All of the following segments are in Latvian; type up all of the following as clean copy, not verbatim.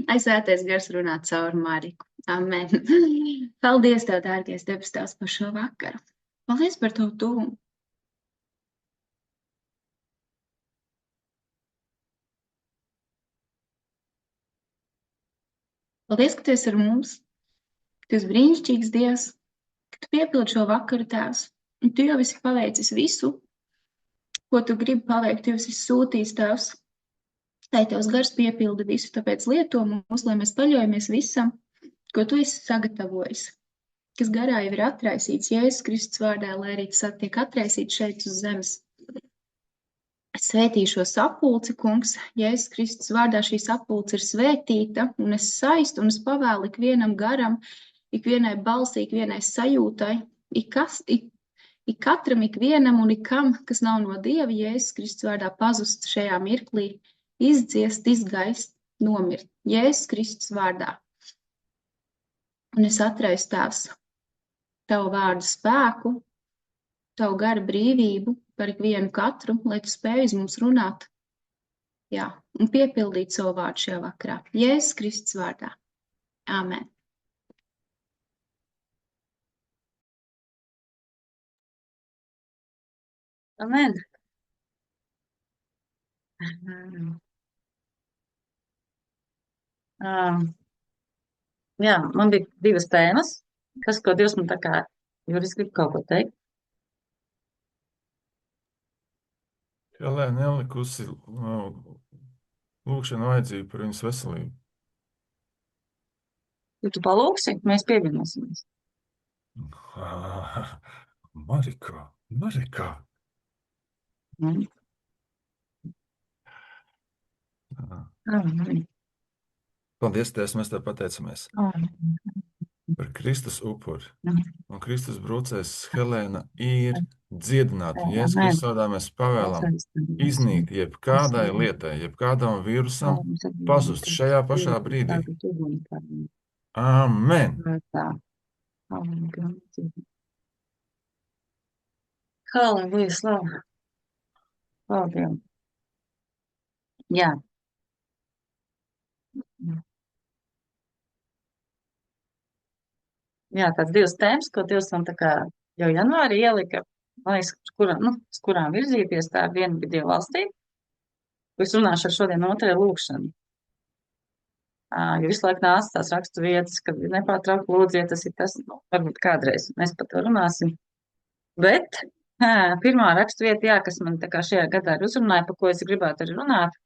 Lai svētais gars runā caur Mariku. Amen. Paldies Tev, dārgais debes Tēvs, par šo vakaru. Paldies par Tavu tuvumu. Paldies, ka Tu esi ar mums, ka Tu esi brīnišķīgs Dievs, ka Tu piepildi šo vakaru, Tēvs, un Tu jau esi paveicis visu, ko Tu gribi paveikt, Tu esi sūtījis, Tēvs. Lai Tavs gars piepilda visu, tāpēc lieto mūs, lai mēs paļaujamies visam, ko Tu esi sagatavojis, kas garā jau ir atraisīts Jēzus Kristus vārdā, lai arī tas tiek atraisīts šeit uz zemes. Es svētīšu šo sapulci, kungs, Jēzus Kristus vārdā šī sapulce ir svētīta, un es saistu un es pavēlu ikvienam garam, ikvienai balsī, ikvienai sajūtai, ikatram, ikvienam un ikam, kas nav no Dieva, Jēzus Kristus vārdā pazust šajā mirklī, izdziest, izgaist, nomirt, Jēzus Kristus vārdā. Un es atraisu Tēvs Tavu vārdu spēku, Tavu garu brīvību par ikvienu katru, lai Tu spēj uz mums runāt, jā, un piepildīt savu vārdu šajā vakarā. Jēzus Kristus vārdā. Āmen. Amen. Jā, man bija divas tēmas, ko Dievs man tā kā, Juris grib kaut ko teikt. Helēna ielikusi lūkšanu vajadzību par viņas veselību. Ja tu palūksi, mēs pievienosimies. Marika. Paldies, Tēvs, mēs Tev pateicamies par Kristus upuri. Un Kristus brūcēs Helēna ir dziedināta. Jēzus Kristus vārdā mēs pavēlam iznīt jebkādai lietai, jebkādam vīrusam pazust šajā pašā brīdī. Amen. Halleluja, slava. Paldies. Jā. Jā, tāds divas tēmas, ko Dievs man tā kā jau janvārī ielika, man liekas, kurām virzīties, tā viena bija Dieva valstība, ko es runāšu ar šodien otrai lūkšanu. Jo visu laiku nāca tās rakstu vietas, kad nepārtraukt lūdziet, tas ir tas, varbūt kādreiz mēs par to runāsim. Bet pirmā rakstu vieta, jā, kas man tā kā šajā gadā ir uzrunāja, par ko es gribētu arī runāt,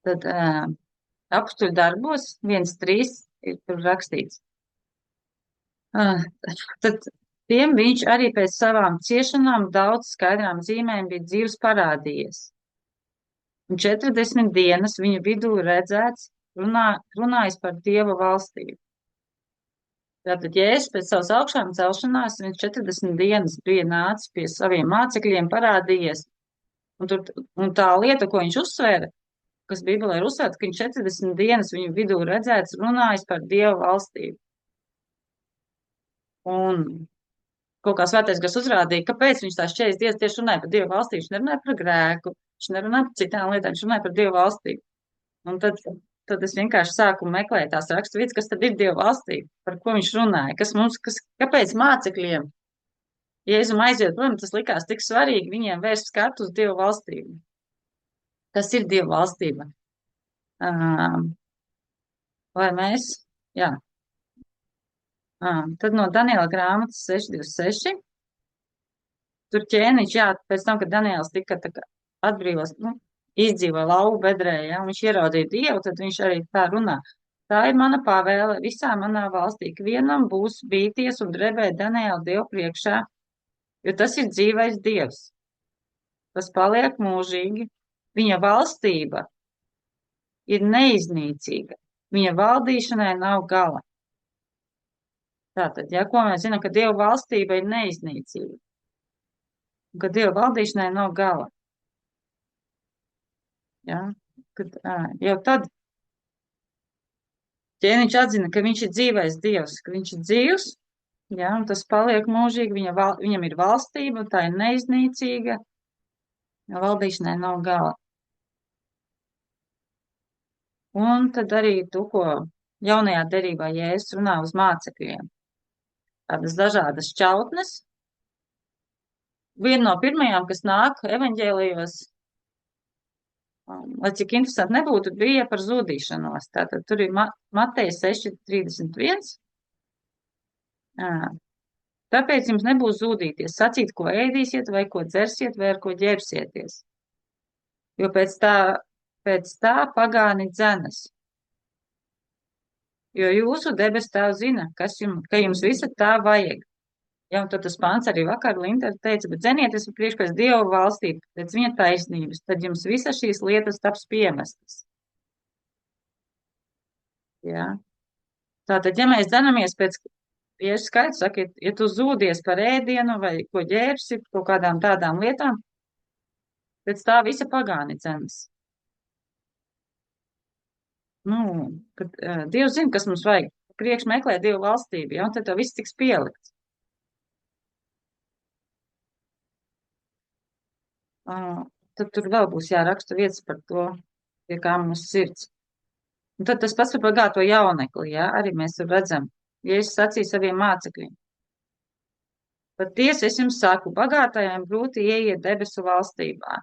tad Apstuļu darbos 1.3 ir tur rakstīts. Tad tiem viņš arī pēc savām ciešanām daudz skaidrām zīmēm bija dzīvs parādījies. Un 40 dienas viņa vidū redzēts, runājis par Dieva valstību. Tātad Jēzus pēc savas augšām celšanās, viņš 40 dienas bija nācis pie saviem mācekļiem, parādījies. Un tā lieta, ko viņš uzsvēra, kas Bībelē ir uzsvērts, ka viņš 40 dienas viņu vidū redzēts, runājis par Dieva valstību. Un kaut kā svētais gars uzrādīja, kāpēc viņš tās 40 dienas tieši runāja par Dieva valstību. Viņš nerunāja par grēku, viņš nerunāja par citām lietām, viņš runāja par Dieva valstību. Un tad es vienkārši sāku meklēt tās raksturvietas, kas tad ir Dieva valstība, par ko viņš runāja, kāpēc mācekļiem Jēzum aiziet, protams, tas likās tik svarīgi viņiem vērst skatu uz Dieva valstību. Kas ir Dieva valstība? Vai mēs? Jā. Tad no Daniela grāmatas 6.26. Tur ķēniņš, jā, pēc tam, kad Daniels tika atbrīvos, izdzīvoja lauvu bedrē, ja, un viņš ieraudzīja Dievu, tad viņš arī tā runā. Tā ir mana pavēle visā manā valstī, ka vienam būs bīties un drebēt Daniela Dievu priekšā, jo tas ir dzīvais Dievs. Tas paliek mūžīgi. Viņa valstība ir neiznīcīga. Viņa valdīšanai nav gala. Tātad, ja ko mēs zinām, ka Dieva valstība ir neiznīcīga. Un ka Dieva valdīšanai nav gala. Ja? Jau tad ķēniņš atzina, ka viņš ir dzīvais Dievs, ka viņš ir dzīvs, ja, un tas paliek mūžīgi. Viņam ir valstība, un tā ir neiznīcīga. Ja valdīšanai nav gala. Un tad arī to, ko jaunajā derībā Jēzus runā uz mācekļiem. Tādas dažādas šķautnes. Viena no pirmajām, kas nāk evaņģēlijos, lai cik interesanti nebūtu, bija par zudīšanos. Tātad tur ir Mateja 6:31. Tāpēc jums nebūs zudīties, sacīt, ko ēdīsiet, vai ko dzersiet, vai ar ko ģērbsieties. Jo pēc tā pagāni dzenas. Jo jūsu debes tēvs zina, ka jums visa tā vajag. Ja, un tad tas pants arī vakar Linda teica, bet dzenieties priekš pēc Dieva valstību, pēc viņa taisnības, tad jums visas šīs lietas taps piemestas. Jā. Tātad, ja mēs dzenamies pēc, ja es skaidrs saku, ja tu zūdies par ēdienu vai ko ģērbsi, kaut kādām tādām lietām, pēc tā visa pagāni dzenas. Kad Dievs zina, kas mums vajag. Priekš meklē Dieva valstību, ja, un tad viss tiks pielikts. Tad tur vēl būs jāraksta vietas par to, pie kā mums sirds. Un tad tas pats par bagāto jaunekli, ja, arī mēs tur redzam. Jēzus sacīja saviem mācekļiem. Patiesi es jums saku, bagātajiem grūti ieiet debesu valstībā.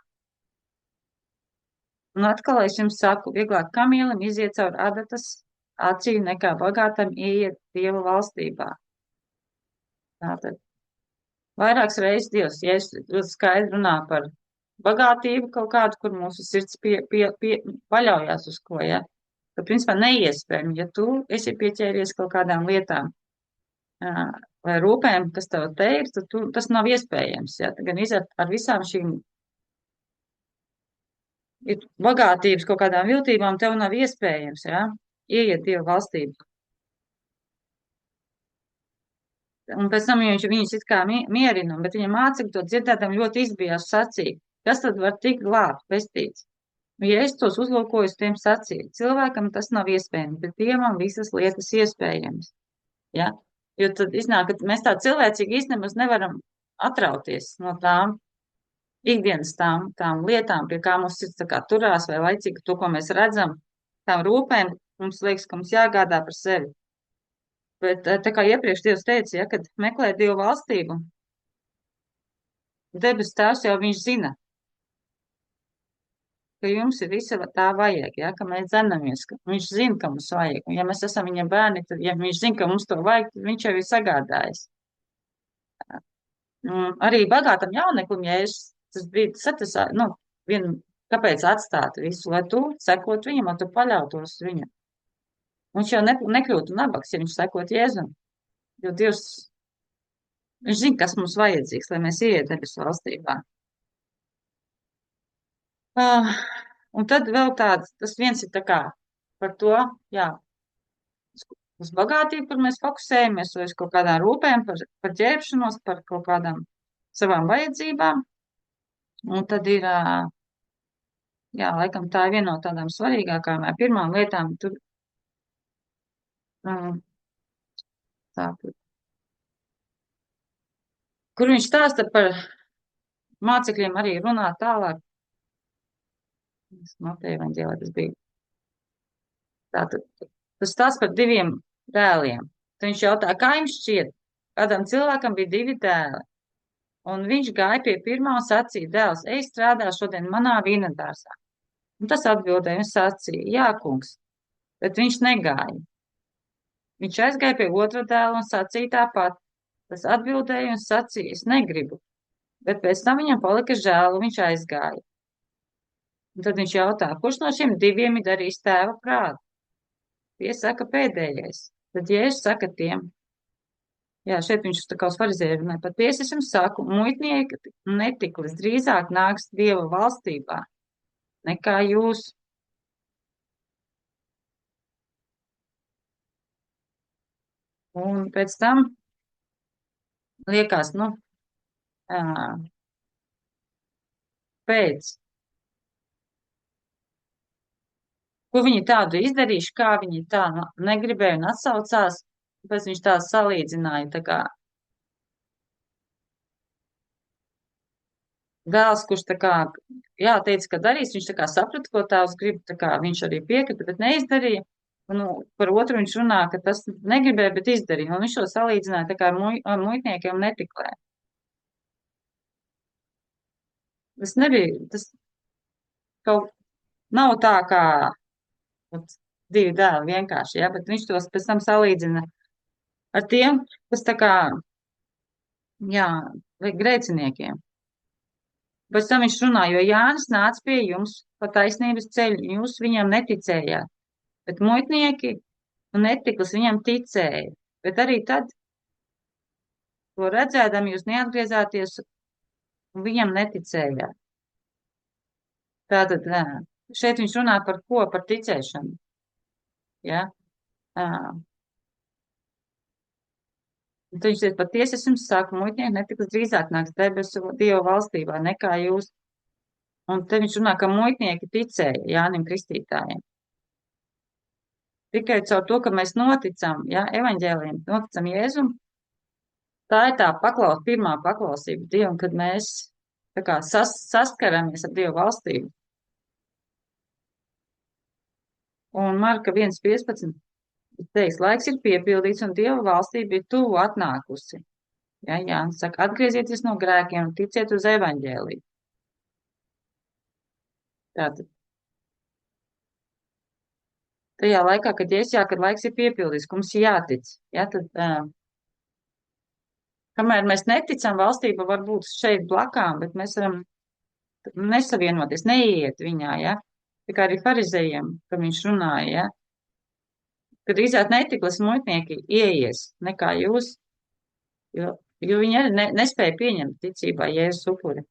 Un atkal es jums saku, vieglāk kamielim iziet caur adatas acī nekā bagātam ieiet Dieva valstībā. Tātad vairākas reizes Dievs, Jēzus skaidri runā par bagātību kaut kādu, kur mūsu sirds paļaujās uz ko, ja? Tad, principā, neiespējami, ja tu esi pieķēries kaut kādām lietām vai rūpēm, kas tev te ir, tad tas nav iespējams, ja? Gan ar visām šīm bagātības kaut kādām viltībām tev nav iespējams, ja? Ieiet Dieva valstību. Un pēc tam viņus it kā mierina, bet viņa mācekļi to dzirdētam ļoti izbijās sacīja. Kas tad var tikt glābt, pestīts? Ja es tos uzlūkoju, tiem sacīju, cilvēkam tas nav iespējams, bet Dievam visas lietas iespējams. Ja? Jo tad iznāk, ka mēs tā cilvēcīgi īstenībā nevaram atrauties no tām ikdienas tām lietām, pie kā mums ir tā kā turās vai laicīgi to, ko mēs redzam, tām rūpēm, mums liekas, ka mums jāgādā par sevi. Bet tā kā iepriekš Dievs teica, ja, kad meklē Dievu valstību, debes tēvs jau viņš zina, ka jums ir visa tā vajag, ja, ka mēs dzenamies, ka viņš zina, ka mums vajag. Un ja mēs esam viņa bērni, tad, ja viņš zina, ka mums to vajag, tad viņš jau ir sagādājis. Arī bagātam jauneklim, ja es tas brīdis satasā, kāpēc atstāt visu, lai tu sekot viņam, lai tu paļautos viņam. Viņš jau nekļūtu nabaks, ja viņš sekot Jēzum. Jo Dievs, viņš zina, kas mums vajadzīgs, lai mēs ieiet debesu valstībā. Un tad vēl tas viens ir tā kā par to, jā, uz bagātību, kur mēs fokusējamies, vai uz kaut kādām rūpēm, par ģērbšanos, par kaut kādām savām vajadzībām. Un tad ir, jā, laikam tā ir viena no tādām svarīgākām, pirmām lietām, tur, kur viņš stāsta par mācekļiem arī runāt tālāk. Mateja evaņģēlē tas bija. Tātad, tas stāsta par 2 dēliem. Tad viņš jautā, kā jums šķiet? Kādam cilvēkam bija 2 dēli. Un viņš gāja pie pirmā un sacīja, dēls, ej strādā šodien manā vīnadārzā. Un tas atbildēja un sacīja, jā, kungs, bet viņš negāja. Viņš aizgāja pie otra dēla un sacīja tāpat. Tas atbildēja un sacīja, es negribu. Bet pēc tam viņam palika žēl un viņš aizgāja. Un tad viņš jautā, kurš no šiem 2 ir darījis tēva prātu? Tie saka pēdējais. Tad Jēzus saka tiem. Jā, šeit viņš tā kā uz farizēju runāja. Patiesi es jums saku, muitnieki netiklis drīzāk nāks Dieva valstībā nekā jūs. Un pēc tam liekas, pēc. Ko viņi tādu izdarījuši, kā viņi tā negribēja un atsaucās, pēc viņš tā salīdzināja, tā kā dēls, kurš tā kā, jā, teica, ka darīs, viņš tā kā saprata, ko tēvs grib, tā kā viņš arī piekrita, bet neizdarīja. Un, nu, par otru viņš runā, ka tas negribēja, bet izdarīja. Un viņš to salīdzināja tā kā ar muitniekiem netiklē. Tas nebija, tas kaut nav tā kā divi dēli vienkārši, jā, bet viņš tos pēc tam salīdzina ar tiem, kas tā kā, jā, vai grēciniekiem. Pēc tam viņš runā, jo Jānis nāca pie jums pa taisnības ceļu, jūs viņam neticējāt, bet muitnieki un netiklis viņam ticēja, bet arī tad, to redzēdami, jūs neatgriezāties un viņam neticējāt. Tātad, šeit viņš runā par ko? Par ticēšanu. Ja? Tad viņš teica, patiesi es jums saku, muitnieki netiklis drīzāk nāks debesu Dieva valstībā nekā jūs. Un te viņš runā, ka muitnieki ticēja Jānim Kristītājiem. Tikai caur to, ka mēs noticam, ja, evaņģēliem, noticam Jēzum, tā ir tā pirmā paklausība Dievam, kad mēs tā kā saskaramies ar Dievu valstību. Un Marka 1.15 teiks, laiks ir piepildīts un Dieva valstība ir tuvu atnākusi. Ja, Jānis saka, atgriezieties no grēkiem un ticiet uz evaņģēliju. Tātad. Tajā laikā, kad kad laiks ir piepildīts, ka mums jātic. Ja, tad, kamēr mēs neticam, valstība var būt šeit blakām, bet mēs varam nesavienoties, neiet viņā, ja. Tā kā arī farizējiem, kad viņš runāja, ja. Kad drīzāk netiklis muitnieki ieies nekā jūs, jo viņi arī nespēja pieņemt ticībā Jēzus upuri.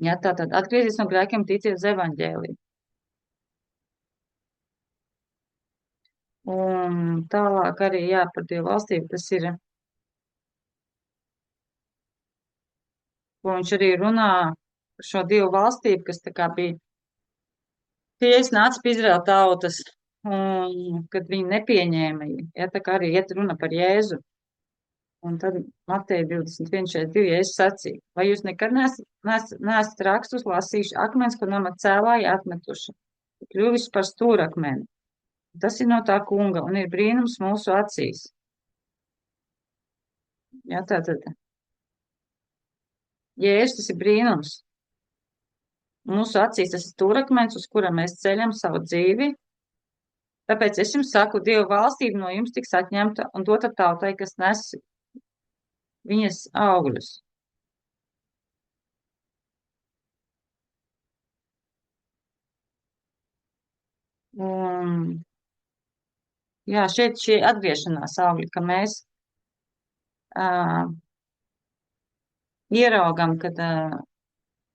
Ja, tātad atgriezies no grēkiem, ticiet uz evaņģēliju. Un tālāk arī, jā, par Dievu valstību, tas ir, ko viņš arī runā par šo Dievu valstību, kas tā kā bija, Jēzus nāca pie Izraēla tautas, un kad viņi nepieņēma, ja, tā kā arī iet runa par Jēzu. Un tad Mateja 21.42. Jēzus sacīja, vai jūs nekad neesat rakstus lasījuši akmens, ko nomet cēlāji atmetuši, kļuvis par stūrakmeni. Tas ir no tā kunga un ir brīnums mūsu acīs. Jā, tātad. Jēzus, tas ir brīnums. Mūsu acīs tas ir stūrakmens, uz kura mēs ceļam savu dzīvi. Tāpēc es jums saku, Dieva valstība no jums tiks atņemta un dota tautai, kas nes viņas augļus. Un, jā, šeit šī atgriešanās augļi, ka mēs ieraugam, kad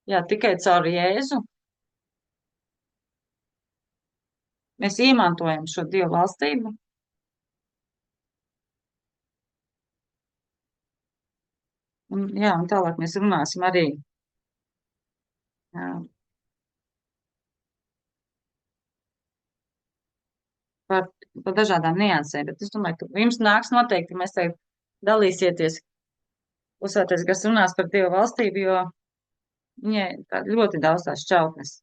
jā, tikai caur Jēzu mēs iemantojam šo Dievu valstību. Un, jā, un tālāk mēs runāsim arī par dažādām niansēm, bet es domāju, ka jums nāks noteikti, mēs tagad dalīsieties, uzsāties, kas runās par Dievu valstību, jo viņai ļoti daudz tās šķautnes.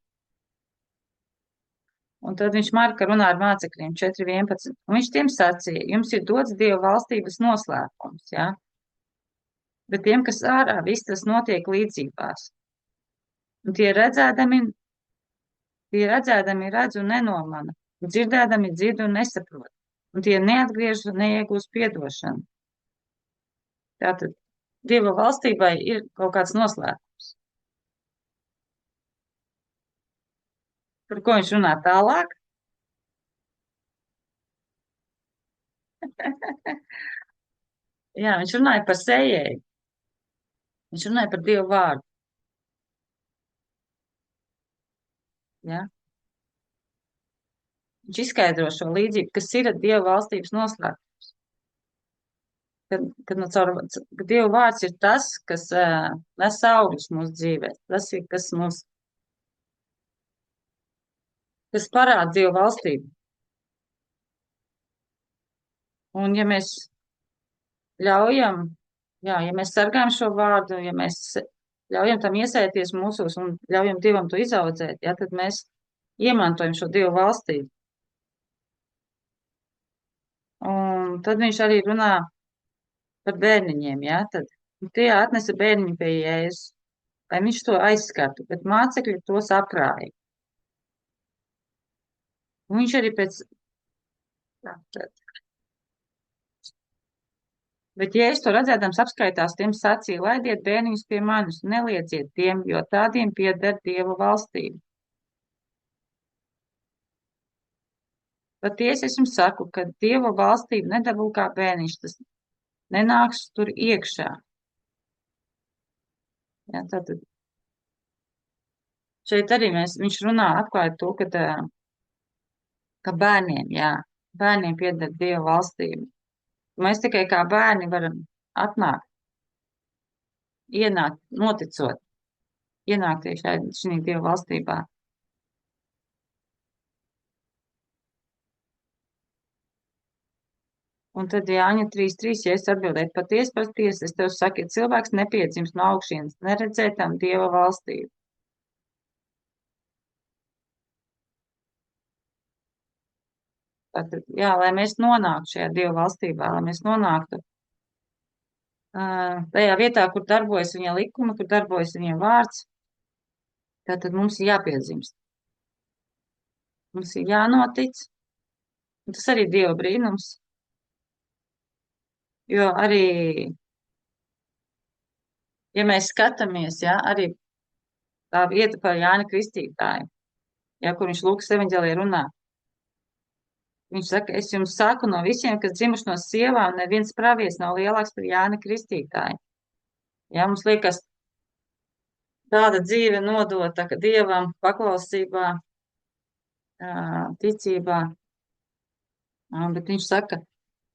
Un tad viņš Marka runā ar mācekļiem 4.11. Un viņš tiem sacīja, jums ir dots Dieva valstības noslēpums, jā? Bet tiem, kas ārā, viss tas notiek līdzībās. Un tie redzēdami redz un nenomana. Dzirdēdami dzird un nesaprot. Un tie neatgriežas un neiegūst piedošanu. Tātad Dieva valstībai ir kaut kāds noslēpums. Par ko viņš runā tālāk? Jā, viņš runāja par sējēju. Viņš runāja par Dievu vārdu. Jā. Viņš izskaidro šo līdzību, kas ir Dieva valstības noslēpums. Kad Dieva vārds ir tas, kas nes augļus mūsu dzīvē. Tas ir, kas parāda Dieva valstību. Un ja mēs ļaujam, jā, ja mēs sargājam šo vārdu, ja mēs ļaujam tam iesēties mūsos un ļaujam Dievam to izaudzēt, ja, tad mēs iemantojam šo Dievu valstību. Un tad viņš arī runā par bērniņiem, ja, tad tie atnesa bērniņu pie Jēzus, lai viņš to aizskatu, bet mācekļi tos aprāja. Un viņš arī pēc... Bet Jēzus to redzēdams apskaitās, tiem sacīja, laidiet bērniņus pie manis, neliedziet tiem, jo tādiem pieder Dieva valstība. Patiesi es jums saku, ka Dieva valstība nedabū kā bērniņš, tas nenāks tur iekšā. Ja, tātad šeit arī viņš runā atklāja to, ka bērniem, jā, bērniem pieder Dieva valstība. Mēs tikai kā bērni varam atnākt, ienākt, noticot, ienākt šī Dieva valstībā. Un tad Jāņa 3.3, ja es atbildēju, patiesi, es tev saku, ja cilvēks nepiedzims no augšienes, neredzēt tam Dieva valstību. Tātad, jā, lai mēs nonāktu šajā Dieva valstībā, lai mēs nonāktu tajā vietā, kur darbojas viņa likuma, kur darbojas viņa vārds, tātad mums ir jāpiedzimst. Mums ir jānotic, un tas arī Dieva brīnums, jo arī, ja mēs skatāmies, ja, arī tā vieta par Jāni Kristītāju, ja, kur viņš Lūkas evaņģēlijā runā, viņš saka, es jums saku no visiem, kas dzimuši no sievām, neviens pravietis nav lielāks par Jāni Kristītāju. Ja, mums liekas, tāda dzīve nodota Dievam, paklausībā, ticībā, bet viņš saka,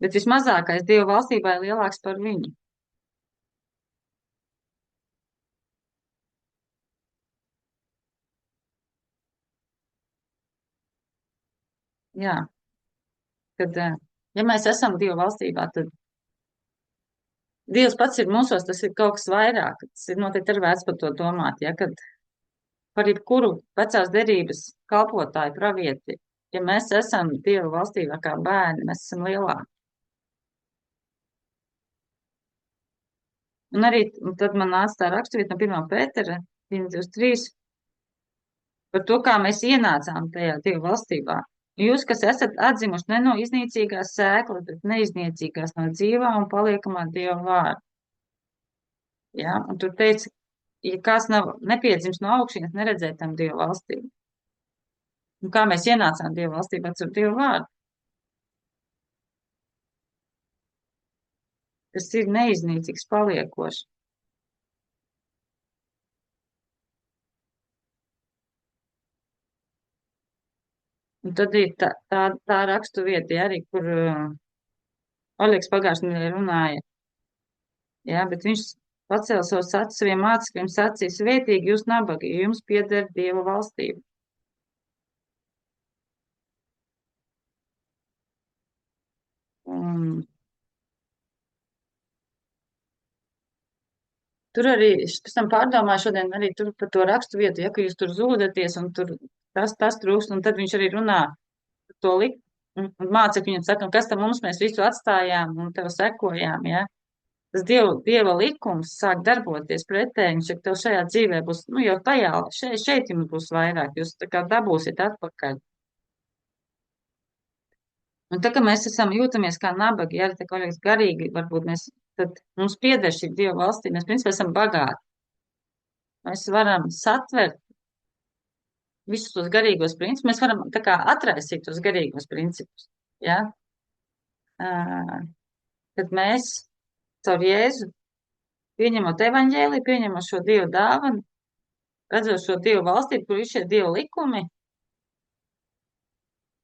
bet vismazākais Dieva valstībā ir lielāks par viņu. Jā, kad, ja mēs esam Dieva valstībā, tad Dievs pats ir mūsos, tas ir kaut kas vairāk, tas ir noteikti arī vērts par to domāt, ja, kad par jebkuru vecās derības kalpotāju pravieti, ja mēs esam Dieva valstībā kā bērni, mēs esam lielāki. Un arī tad man nāca tā raksturvieta no 1. Pētera 1.23 par to, kā mēs ienācām tajā Dieva valstībā. Jūs, kas esat atzimuši ne no iznīcīgās sēklas, bet neiznīcīgās no dzīvā un paliekamā Dieva vārda. Ja? Un tur teica, ja kāds nepiedzims no augšienes, neredzēt tam Dieva valstību. Un kā mēs ienācām Dieva valstībā ar Dieva vārdu? Tas ir neiznīcīgs, paliekošs. Un tad ir tā rakstu vieta, ja, arī, kur Oļegs pagājušajā nedēļā runāja. Ja, bet viņš pacēla savu acis saviem mācekļiem, sacīja, svētīgi jūs nabagi, jo jums pieder Dieva valstība. Tur arī, pēc tam pārdomāju šodien arī tur par to rakstu vietu, ja, ka jūs tur zūdaties un tur tas trūkst, un tad viņš arī runā par to likt, un mācekļi viņam saka, kas tam mums mēs visu atstājām un tev sekojām, ja. Tas Dieva likums sāk darboties pretēji, viņš saka, tev šajā dzīvē būs, nu jau tajā, šeit jums būs vairāk, jūs tā kā dabūsiet atpakaļ. Un tā, ka mēs jūtamies kā nabagi, ja, tā kā liekas garīgi, varbūt tad mums pieder šī Dieva valstī, mēs principā esam bagāti. Mēs varam satvert visus tos garīgos principus, mēs varam tā kā atraisīt tos garīgos principus, ja. Kad mēs caur Jēzu pieņemot evaņģēliju, pieņemot šo Dieva dāvanu, redzot šo Dieva valstību, kur ir šie Dieva likumi,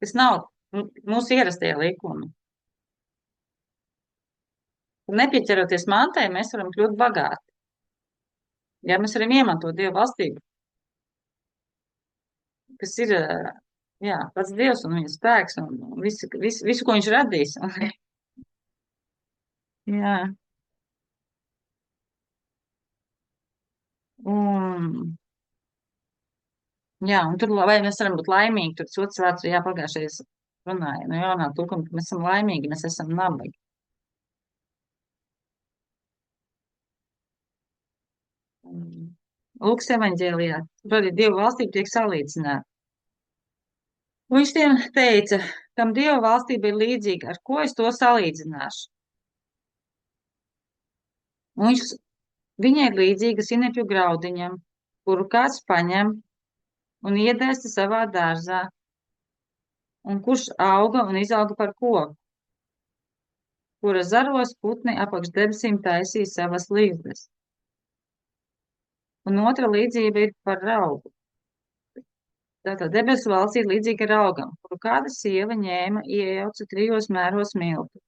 kas nav mūsu ierastie likumi. Nepieķeroties mantai, mēs varam kļūt bagāti. Ja mēs varam iemantot Dieva valstību, kas ir, jā, pats Dievs un viņa spēks un visu, ko viņš radīs. Jā. Un, jā, un tur, vai mēs varam būt laimīgi, tur tas otrs vārds, jā, pagājušais runāja, no jaunā tūkuma, ka mēs esam laimīgi, mēs esam nabagi. Lūks evaņģēlijā, tur arī Dieva valstība tiek salīdzināta. Un viņš tiem teica, kam Dieva valstība ir līdzīga, ar ko es to salīdzināšu? Un viņai ir līdzīga sinepju graudiņam, kuru kāds paņem un iedēsta savā dārzā, un kurš auga un izauga par koku, kura zaros putni apakš debesīm taisīja savas līdzdes. Un otra līdzība ir par raugu. Tātad debesu valsts ir līdzīga raugam, kuru kāda sieva ņēma, iejauca 3 mēros miltu,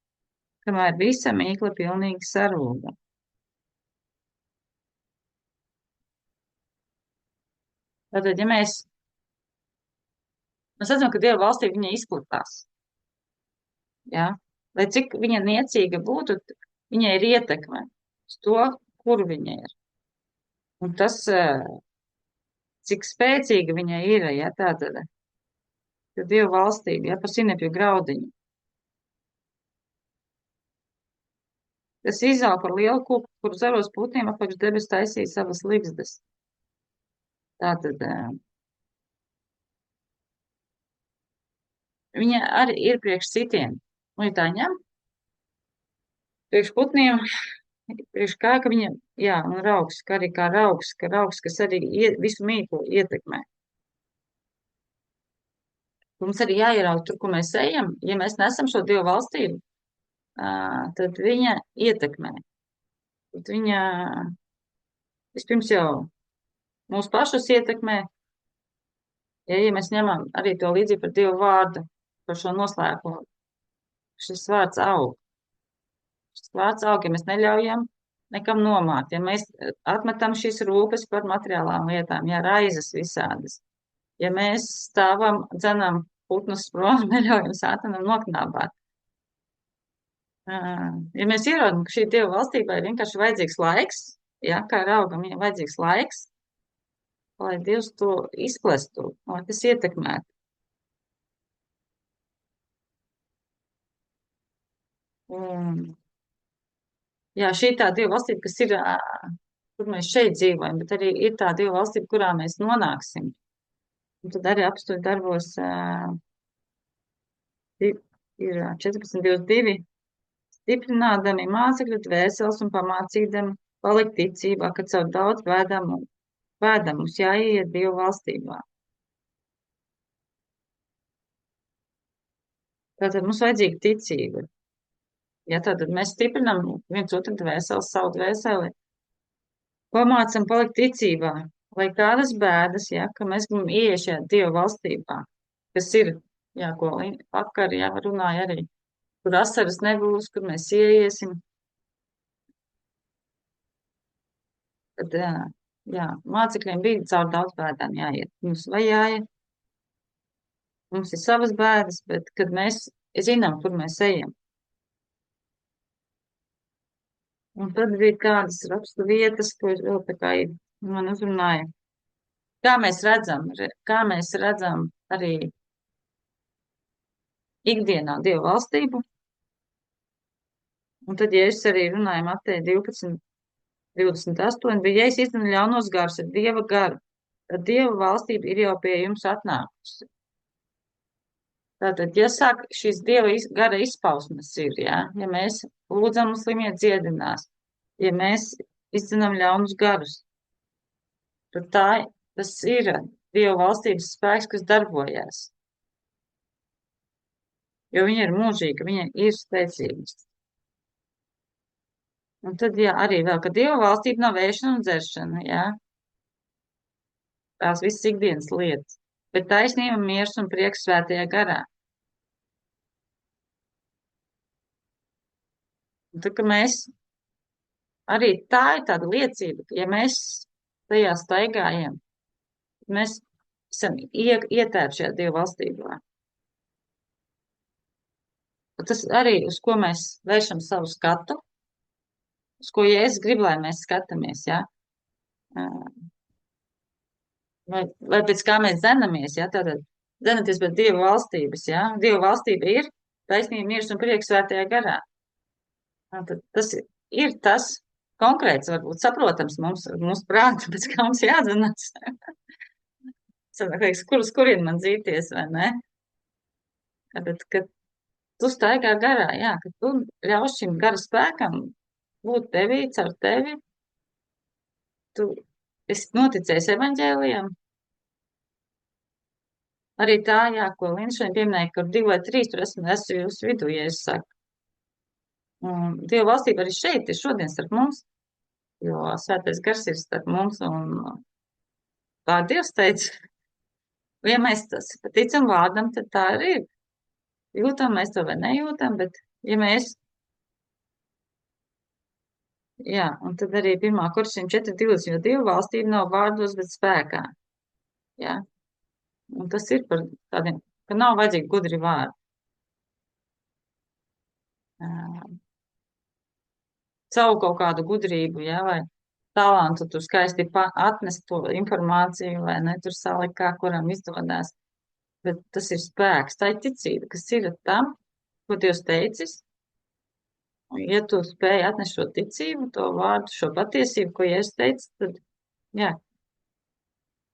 kamēr visa mīkla pilnīgi sarūga. Tātad, ja mēs redzam, ka Dieva valstība viņa izplatās, jā, lai cik viņa niecīga būtu, viņai ir ietekme uz to, kur viņa ir. Un tas, cik spēcīga viņai ir, ja tātad, ka Dieva valstība, ja par sinepju graudiņu. Tas izaug par lielu koku, kur zaros putniem apakš debes taisīja savas ligzdas. Tātad, viņa arī ir priekš citiem. Un ja tā ņem, priekš putniem, priekš kā, ka viņa, jā, un raugs, ka arī kā raugs, kas arī visu mīklu ietekmē. Mums arī jāieraug tur, kur mēs ejam. Ja mēs nesam šo Dieva valstību, tad viņa ietekmē. Tad viņa vispirms jau mūsu pašus ietekmē. Ja mēs ņemam arī to līdzību par Dieva vārdu, par šo noslēpumu, šis vārds aug. Šis vārds aug, ja mēs neļaujam nekam nomāt, ja mēs atmetam šīs rūpes par materiālām lietām, ja raizes visādas, ja mēs stāvam, dzenam putnus prom, neļaujam sātanam noknābāt. Ja mēs ierodam, ka šī Dieva valstībai ir vienkārši vajadzīgs laiks, ja, kā raugam, ir vajadzīgs laiks, lai Dievs to izplestu, lai tas ietekmētu. Jā, šī tā Dieva valstība, kas ir, kur mēs šeit dzīvojam, bet arī ir tā Dieva valstība, kurā mēs nonāksim. Un tad arī apstuļu darbos ir 14.22. Stiprinādami mācekļu dvēseles un pamācīdami palikt ticībā, ka caur daudz vēdam mums jāiet Dieva valstībā. Tātad mums vajadzīga ticība. Ja tātad mēs stiprinām viens otru dvēseli, savu dvēseli, pamācam palikt ticībā, lai kādas bēdas, ja, ka mēs gribam ieiet šajā Dieva valstībā, kas ir, jā, ko vakar, jā, runāja arī, kur asaras nebūs, kur mēs ieiesim. Tad, jā, mācekļiem bija caur daudz bēdām jāiet. Mums vajāja, mums ir savas bēdas, bet kad mēs zinām, kur mēs ejam. Un tad bija kādas rakstu vietas, ko es vēl tā kā man uzrunāju. Kā mēs redzam arī ikdienā Dieva valstību. Un tad, ja es arī runāju Mateja 12.28, bet ja es izdanu ļaunos garus ar Dieva garu, tad Dieva valstība ir jau pie jums atnākusi. Tātad, ja sāk šīs Dieva gara izpausmes ir, ja mēs lūdzam un slimie dziedinās, ja mēs izcinām ļaunus garus, tad tas ir Dieva valstības spēks, kas darbojās. Jo viņa ir mūžīga, viņa ir spēcīga. Un tad, jā, arī vēl, ka Dieva valstība nav ēšana un dzeršana, jā. Tās visas ikdienas lietas, bet taisnība, miers un prieks svētajā garā. Un tad, ka mēs, arī tā ir tāda liecība, ka ja mēs tajā staigājam, mēs esam ietērti šajā Dieva valstībā. Un tas arī, uz ko mēs vēršam savu skatu, uz ko Jēzus grib, lai mēs skatāmies, jā. vai pēc kā mēs dzenamies, ja, tātad dzenaties pēc Dieva valstības, ja, Dieva valstība ir taisnība, miers un prieks svētajā garā. Tad tas ir tas konkrēts, varbūt saprotams mums prāta, pēc kā mums jādzenās. Sanāk, uz kurien man dzīties, vai ne? Tad, kad tu staigā garā, jā, ka tu ļauj šim gara spēkam būt tevī, caur tevi, tu esi noticējis evaņģēlijam. Arī tā, jā, ko Linda šodien pieminēja, ka 2 vai 3 tur esmu jūsu vidū, ja es saku. Un Dieva valstība arī šeit ir šodien starp mums, jo svētais gars ir starp mums, un tā Dievs teica, ja mēs tas ticam vārdam, tad tā arī ir. Jūtam mēs to vai nejūtam, bet ja mēs, jā, un tad arī 1. Korintiešiem 4:20, jo Dieva valstība nav vārdos, bet spēkā. Jā. Un tas ir par tādiem, ka nav vajadzīgi gudri vārdi. Savu kaut kādu gudrību, jā, vai talantu, tur skaisti atnest to informāciju, vai ne, tur salikt, kā kuram izdodās. Bet tas ir spēks, tā ir ticība, kas ir tam, ko Dievs teicis. Un, ja tu spēji atnest šo ticību, to vārdu, šo patiesību, ko Jēzus teica, tad, jā,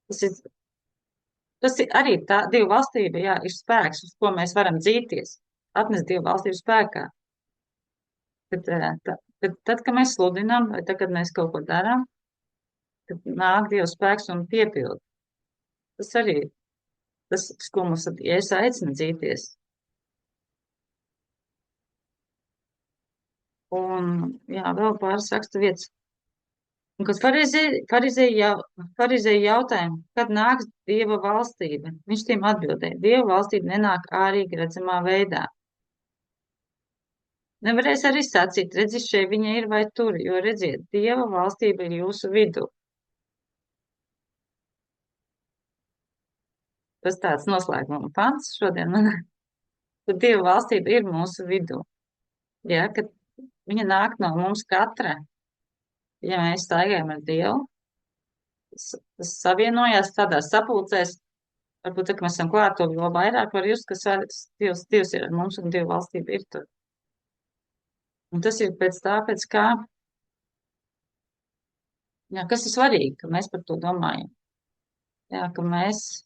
tas ir arī tā Dieva valstība, jā, ir spēks, uz ko mēs varam dzīties, atnest Dieva valstību spēkā. Tad, kad mēs sludinām, vai tad, kad mēs kaut ko darām, tad nāk Dieva spēks un piepild. Tas arī ir tas, ko mums Jēzus aicina dzīties. Un, jā, vēl pāris rakstu vietas. Un, kad farizēji jautājumu, kad nāks Dieva valstība, viņš tiem atbildēja, Dieva valstība nenāk ārīgi redzamā veidā. Nevarēs arī sacīt, redziet, šeit viņa ir vai tur, jo redziet, Dieva valstība ir jūsu vidū. Tas tāds noslēguma pants šodien man, ka Dieva valstība ir mūsu vidū. Ja, kad viņa nāk no mums katra, ja mēs staigājam ar Dievu, tas savienojās tādās sapulcēs, varbūt, ka mēs esam klāt, to vēl vairāk var just, ka Dievs ir ar mums un Dieva valstība ir tur. Un tas ir pēc kā, jā, kas ir svarīgi, ka mēs par to domājam. Jā, ka mēs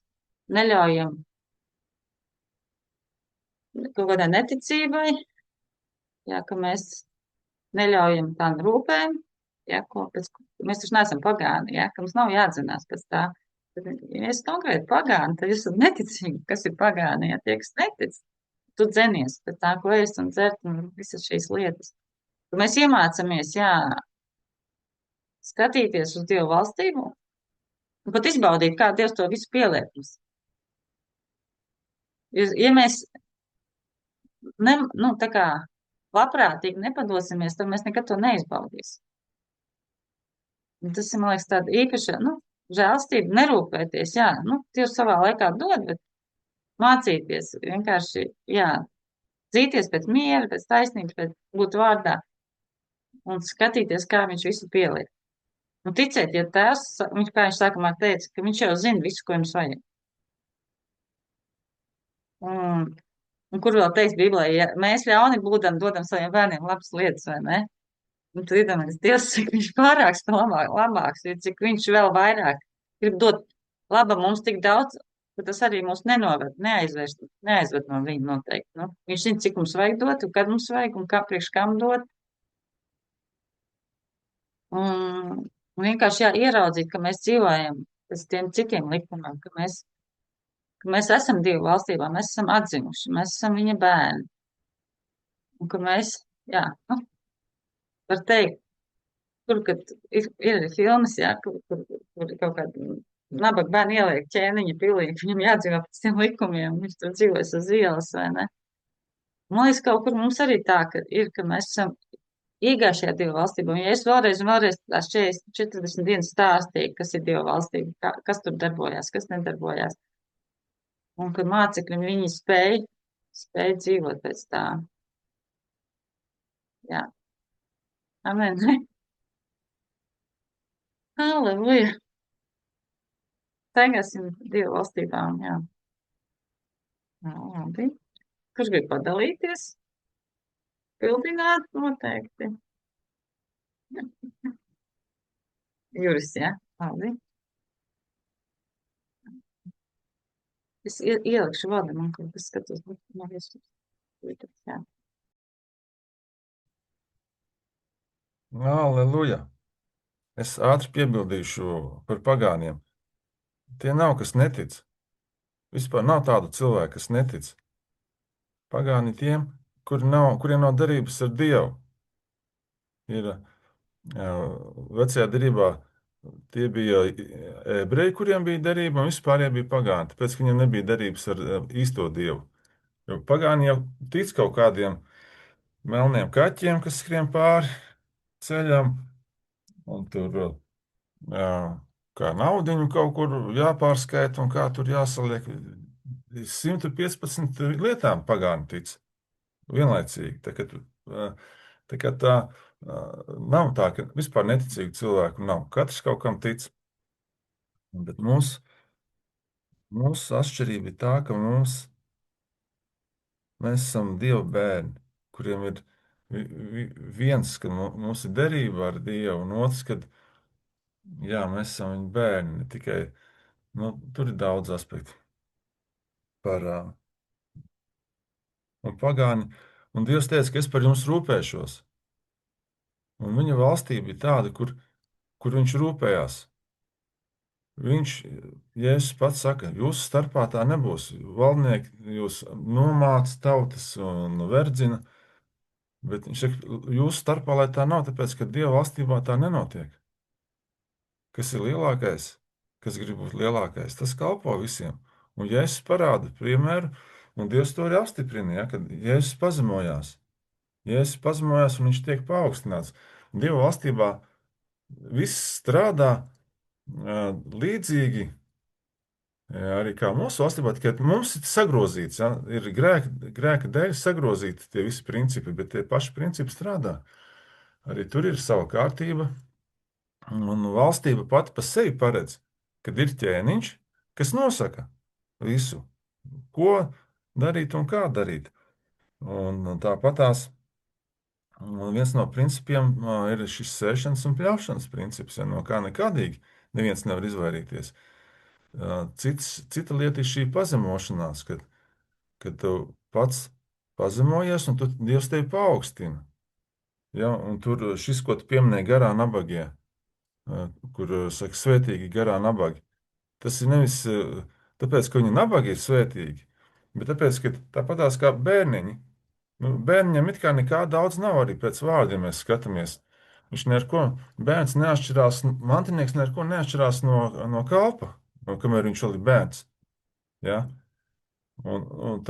neļaujam kaut kādai neticībai, jā, ka mēs neļaujam tādām rūpēm, jā, mēs taču neesam pagāni, jā, ka mums nav jādzinās pēc tā. Ja es konkrēti pagāni, tad jūs esat neticīgi, kas ir pagāni, ja tie, kas netic, tu dzenies pēc tā, ko ēst un dzert un visas šīs lietas. Tad mēs iemācamies, jā, skatīties uz Dievu valstību un pat izbaudīt, kā Dievs to visu pieliek mums. Ja mēs tā kā labprātīgi nepadosimies, tad mēs nekad to neizbaudīsim. Un tas ir, man liekas, tāda īpaša, žēlstība, nerūpēties, jā, Dievs savā laikā dod, bet mācīties vienkārši, jā, dzīties pēc miera, pēc taisnības, pēc būt vārdā un skatīties, kā viņš visu pieliek. Un ticēt, ja tās, kā viņš sākumā teica, ka viņš jau zina visu, ko jums vajag. Un kur vēl teiks Bībelē, ja mēs ļauni būdam, dodam saviem bērniem labas lietas, vai ne? Un tu iedomājies, Dievs, cik viņš pārāks labāks, cik viņš vēl vairāk grib dot laba mums tik daudz, ka tas arī mūs neaizved no viņa noteikti. Viņš zina, cik mums vajag dot, un kad mums vajag, un kā priekš kam dot. Un vienkārši jā, ieraudzīt, ka mēs dzīvojam pēc tiem citiem likumiem, ka mēs esam Dieva valstībā, mēs esam atzinuši, mēs esam viņa bērni. Un ka mēs, jā, var teikt, tur, kad ir arī filmas, jā, kur kaut kādi nabaga bērni ieliek ķēniņa pilī, viņam jādzīvā pēc tiem likumiem, viņš tur dzīvojas uz ielas, vai ne? Man liekas, kaut kur mums arī tā, ka mēs esam iegājušajā Dieva valstībā. Un ja es vēlreiz tās 40 dienas stāstīju, kas ir Dieva valstība, kas tur darbojās, kas nedarbojās. Un ka mācekļi viņi spēj dzīvot pēc tā. Jā. Amen. Halleluja! Tagasim Dieva valstībām, jā. Labi. Kurš grib padalīties? Pildināt noteikti. Juris, jā? Labi. Es ielikšu vārdu, man kaut kas skatos. Jā. Halleluja! Es ātri piebildīšu par pagāniem. Tie nav, kas netic. Vispār nav tādu cilvēku, kas netic. Pagāni tiem, kuriem nav derības ar Dievu. Ir vecajā derībā tie bija ebreji, kuriem bija derība, un vispārējie bija pagāni, tāpēc ka viņiem nebija derības ar īsto Dievu. Jo pagāni jau tic kaut kādiem melniem kaķiem, kas skrien pāri ceļam, un tur kā naudiņu kaut kur jāpārskaita un kā tur jāsaliek. 115 lietām pagāni tic vienlaicīgi. Tā kā tā nav tā, ka vispār neticīgu cilvēku nav. Katrs kaut kam tic. Bet mūsu atšķirība ir tā, ka mēs esam Dieva bērni, kuriem ir viens, ka mums ir derība ar Dievu, un otrs, ka jā, mēs esam viņa bērni. Ne tikai tur ir daudz aspektu par un pagāni. Un Dievs teica, ka es par jums rūpēšos. Un viņa valstība ir tāda, kur viņš rūpējās. Viņš, Jēzus pats saka, jūsu starpā tā nebūs. Valdnieki jūs nomāc tautas un verdzina, bet viņš saka, jūsu starpā, lai tā nav, tāpēc, ka Dieva valstībā tā nenotiek. Kas ir lielākais, kas grib būt lielākais, tas kalpo visiem. Un Jēzus parāda piemēru, un Dievs to arī apstiprina, ja, kad Jēzus pazemojās. Jēzus pazemojās un viņš tiek paaugstināts. Dieva valstībā viss strādā līdzīgi arī kā mūsu valstībā, tikai mums ir sagrozīts, ja, ir grēka dēļ sagrozīti tie visi principi, bet tie paši principi strādā. Arī tur ir sava kārtība, un valstība pati pa sevi paredz, kad ir ķēniņš, kas nosaka visu, ko darīt un kā darīt. Un tāpatās viens no principiem ir šis sēšanas un pļaušanas princips, ja, no kā nekādīgi neviens nevar izvairīties. Cita lieta ir šī pazemošanās, kad tu pats pazemojies un Dievs tevi paaugstina. Ja, un tur šis, ko tu pieminēji garā nabagie, kur saka svētīgi garā nabagi, tas ir nevis tāpēc, ka viņi nabagi ir svētīgi, bet tāpēc, ka tāpatās kā bērniņi. Bērniņam it kā nekā daudz nav arī pēc vārda, ja mēs skatāmies. Bērns neatšķirās, mantinieks neko neatšķirās no kalpa, kamēr viņš vēl ir bērns. Ja? Un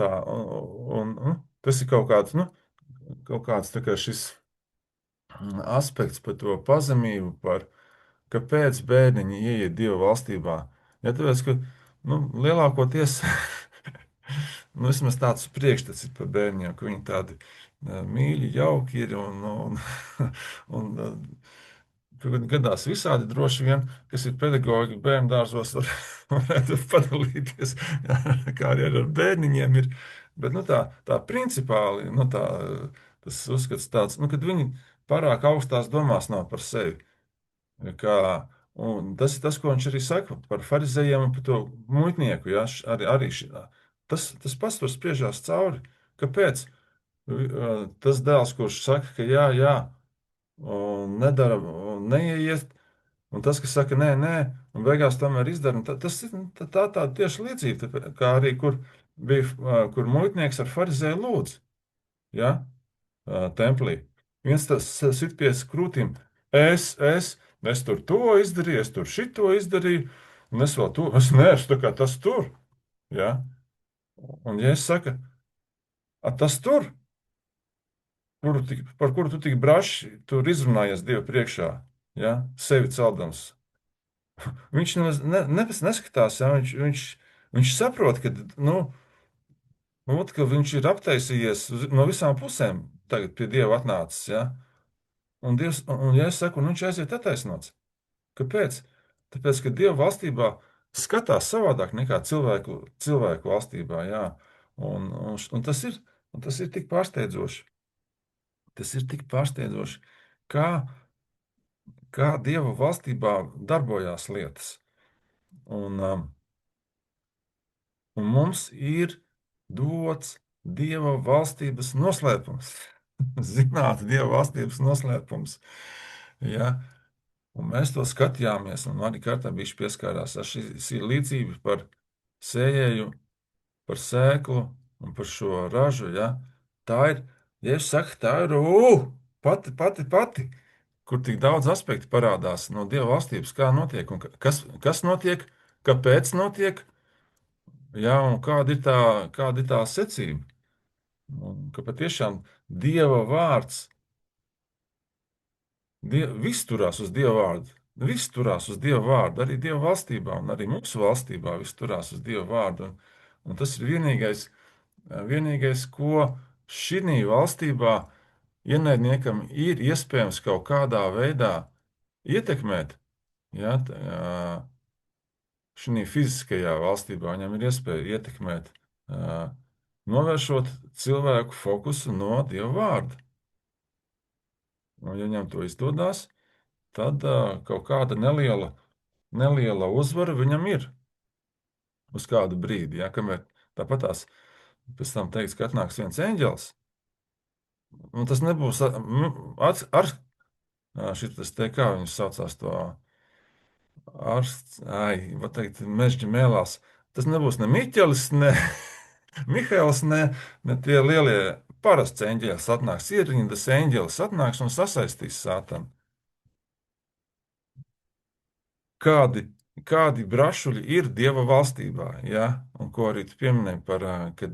tas ir kaut kāds tā kā šis aspekts par to pazemību, kāpēc bērniņi ieiet Dieva valstībā. Ja, tāpēc, ka lielākoties vismaz tāds priekšstats ir par bērniem, ka viņi tādi mīļi, jauki ir un gadās visādi droši vien, kas ir pedagogi bērnu dārzos, varētu padalīties, kā arī ar bērniņiem ir. Bet tā principāli, tas uzskats tāds, kad viņi pārāk augstās domās nav par sevi. Un tas ir tas, ko viņš arī saka par farizejiem un par to muitnieku. Ja, tas pats tur spriežās cauri. Kāpēc? Tas dēls, kurš saka, ka jā, un nedara, un neieiet, un tas, kas saka nē, un beigās tomēr izdara, tas ir tā tieši līdzība, kā arī, kur muitnieks ar farizēju lūdz, ja, templī. Viens tas sit pie krūtīm, es tur to izdarīju, es tur šito izdarīju, un es vēl to, es neesmu tā kā tas tur, ja, un ja es saka, tas tur, par kuru tu tik braši tur izrunājies Dievu priekšā, ja, sevi celdams. Viņš neskatās, ja, viņš saprot, ka, ka viņš ir aptaisījies no visām pusēm tagad pie Dieva atnācis, ja, un ja es saku, viņš aiziet attaisnots. Kāpēc? Tāpēc, ka Dieva valstībā skatās savādāk nekā cilvēku valstībā, jā. Un tas ir tik pārsteidzoši. Tas ir tik pārsteidzoši, kā Dieva valstībā darbojās lietas. Un mums ir dots Dieva valstības noslēpums. Zināt, Dieva valstības noslēpums. Ja? Un mēs to skatījāmies, un man kārtā bija pieskārās. Šī ir līdzība par sējēju, par sēklu un par šo ražu. Ja? Tā ir, ja es saku, tā ir pati, kur tik daudz aspektu parādās no Dieva valstības, kā notiek un kas notiek, kāpēc notiek. Ja, un kāda ir tā secība? Un ka patiešām Dieva vārds, viss turās uz Dieva vārdu. Viss turās uz Dieva vārdu, arī Dieva valstībā, un arī mūsu valstībā viss turās uz Dieva vārdu. Un tas ir vienīgais, ko šī valstībā ienaidniekam ir iespējams kaut kādā veidā ietekmēt. Ja, šī fiziskajā valstībā viņam ir iespēja ietekmēt, novēršot cilvēku fokusu no Dieva vārda. Un, ja viņam to izdodas, tad kaut kāda neliela uzvara viņam ir uz kādu brīdi. Ja, kamēr tāpat tās pēc tam teiks, ka atnāks viens eņģelis, un tas nebūs šitas te, kā viņus saucās to ārsts, var teikt, mežģi mēlās. Tas nebūs ne Miķelis, ne Mihails, ne tie lielie parasts eņģelis atnāks, ierindas eņģelis atnāks un sasaistīs sātanu. Kādi brašuļi ir Dieva valstībā, ja? Un ko arī tu pieminēji par, kad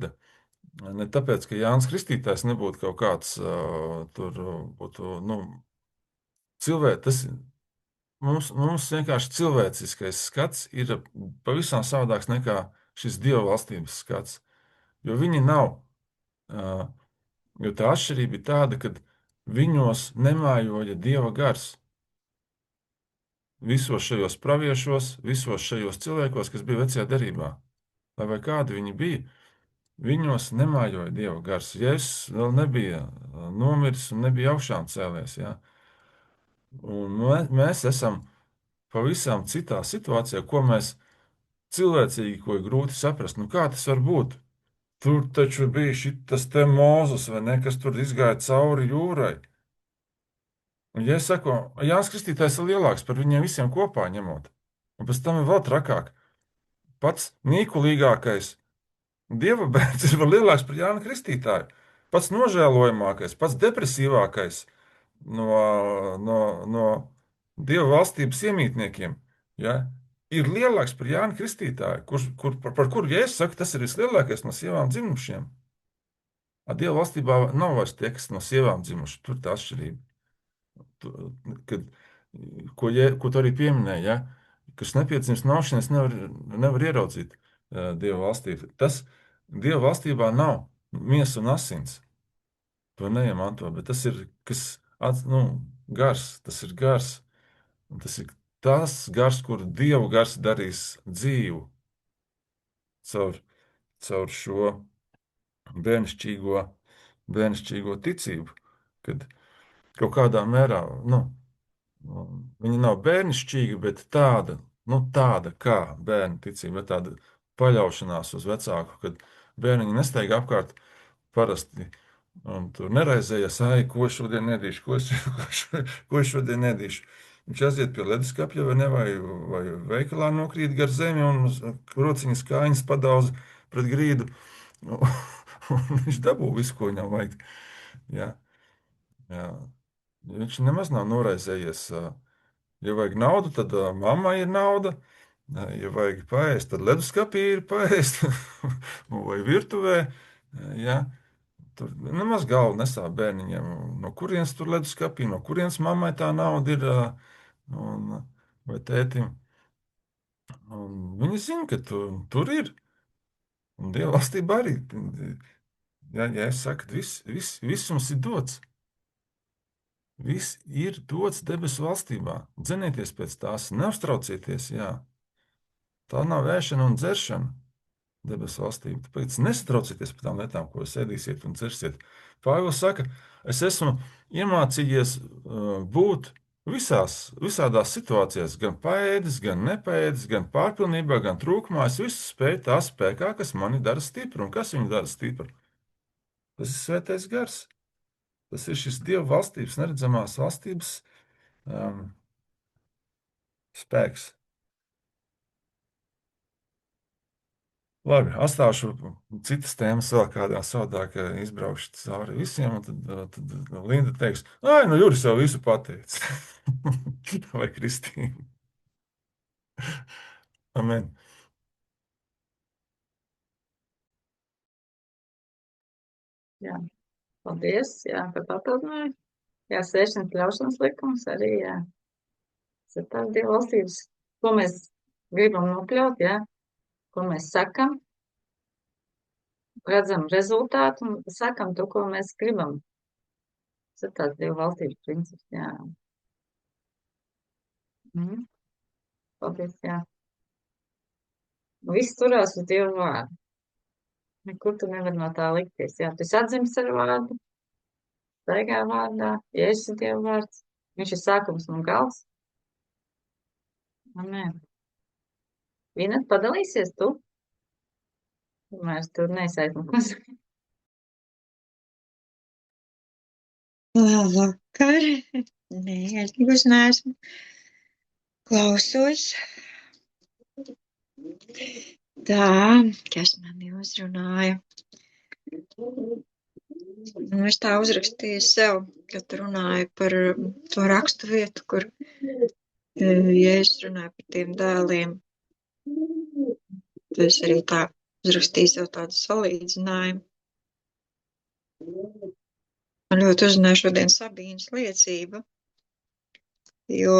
ne tāpēc, ka Jānis Kristītājs nebūtu kaut kāds tur būtu, mums vienkārši cilvēciskais skats ir pavisam savādāks nekā šis Dieva valstības skats. Jo viņi nav, jo tā atšķirība ir tāda, ka viņos nemājoja Dieva gars. Visos šajos praviešos, visos šajos cilvēkos, kas bija vecajā derībā, vai kādi viņi bija, viņos nemājoja Dieva gars. Jēzus vēl nebija nomiris un nebija augšām cēlies. Ja? Un mēs esam pavisam citā situācijā, ko mēs cilvēcīgi, ko ir grūti saprast. Kā tas var būt? Tur taču bija šitas te Mūzes, vai ne, kas tur izgāja cauri jūrai. Un, ja es saku, Jānis Kristītājs ir lielāks par viņiem visiem kopā ņemot, un pēc tam ir vēl trakāk. Pats nīkulīgākais Dieva bērns ir vēl lielāks par Jāni Kristītāju. Pats nožēlojamākais, pats depresīvākais no Dieva valstības iemītniekiem, ja, ir lielāks par Jāni Kristītāju, par kuru, ja es saku, tas ir vislielākais no sievām dzimušiem. Dieva valstībā nav vairs tie, kas no sievām dzimuši, tur tā atšķirība. Ko tu arī pieminēji, ja? Kas nepieciešams naušanas nevar ieraudzīt Dieva valstībā. Tas Dieva valstībā nav miesa un asins. To neiemanto, bet tas ir gars, tas ir gars. Un tas ir tas gars, kur Dieva gars darīs dzīvu caur šo bērnišķīgo ticību, kad kaut kādā mērā, viņi nav bērnišķīgi, bet tāda kā bērnu ticība, tāda paļaušanās uz vecāku, kad bērniņi nesteig apkārt parasti un tur neraizējas, ko es šodien nedīšu, ko es šodien nedīšu. Viņš aiziet pie leduskapja vai veikalā nokrīt gar zemi un rociņas kājiņas padauza pret grīdu. Un viņš dabū visu, ko viņam vajag. Jā. Viņš nemaz nav noraizējies. Ja vajag naudu, tad mammai ir nauda. Ja vajag paēst, tad leduskapī ir paēst. Vai virtuvē. Ja. Tur nemaz galvu nesāp bērniņiem. No kurienes tur leduskapī, no kurienes mammai tā nauda ir, vai tētim. Un viņi zina, ka tur ir. Un Dieva valstībā arī. Ja es saku, viss mums ir dots. Viss ir dots debesu valstībā. Dzenieties pēc tās, neuztraucieties, jā. Tā nav ēšana un dzeršana debesu valstība. Tāpēc nesatraucieties par tām lietām, ko jūs ēdīsiet un dzersiet. Pāvils saka, es esmu iemācījies būt visādās situācijās, gan paēdis, gan nepaēdis, gan pārpilnībā, gan trūkumā. Es visu spēju tā spēkā, kas mani dara stipru. Un kas viņu dara stipru? Tas ir svētais gars. Tas ir šis Dieva valstības, neredzamās valstības spēks. Labi, atstāšu citas tēmas vēl kādā savādāk izbraukšu cauri visiem, un tad Linda teiks, ai, nu Juris jau visu pateica. Vai Kristīna? Amen. Jā, paldies, jā, par papildinājumu. Jā, sēšanas ļaušanas likums arī, jā. Tas ir tās Dieva valstības, ko mēs gribam nokļaut, jā, ko mēs sakam, redzam rezultātu un sakam to, ko mēs gribam. Tas ir tās Dieva valstības princips, jā. Paldies, jā. Viss turās uz Dieva vārdu. Nekur tu nevar no tā likties, jā. Tu atzīmes ar vārdu, staigā vārdā, Jēzus ir Dieva vārds. Viņš ir sākums un gals. Amen. Vienat padalīsies tu? Mēs tur nesaismos. Labvakar. Nē, es nebūs neesmu. Klausos. Tā, kas mani uzrunāja. Es tā uzrakstīju sev, kad runāju par to rakstu vietu, kur Jēzus runāja par tiem dēliem. Es arī tā uzrakstīju sev tādu salīdzinājumu. Man ļoti uzrunāja šodien Sabīnas liecība, jo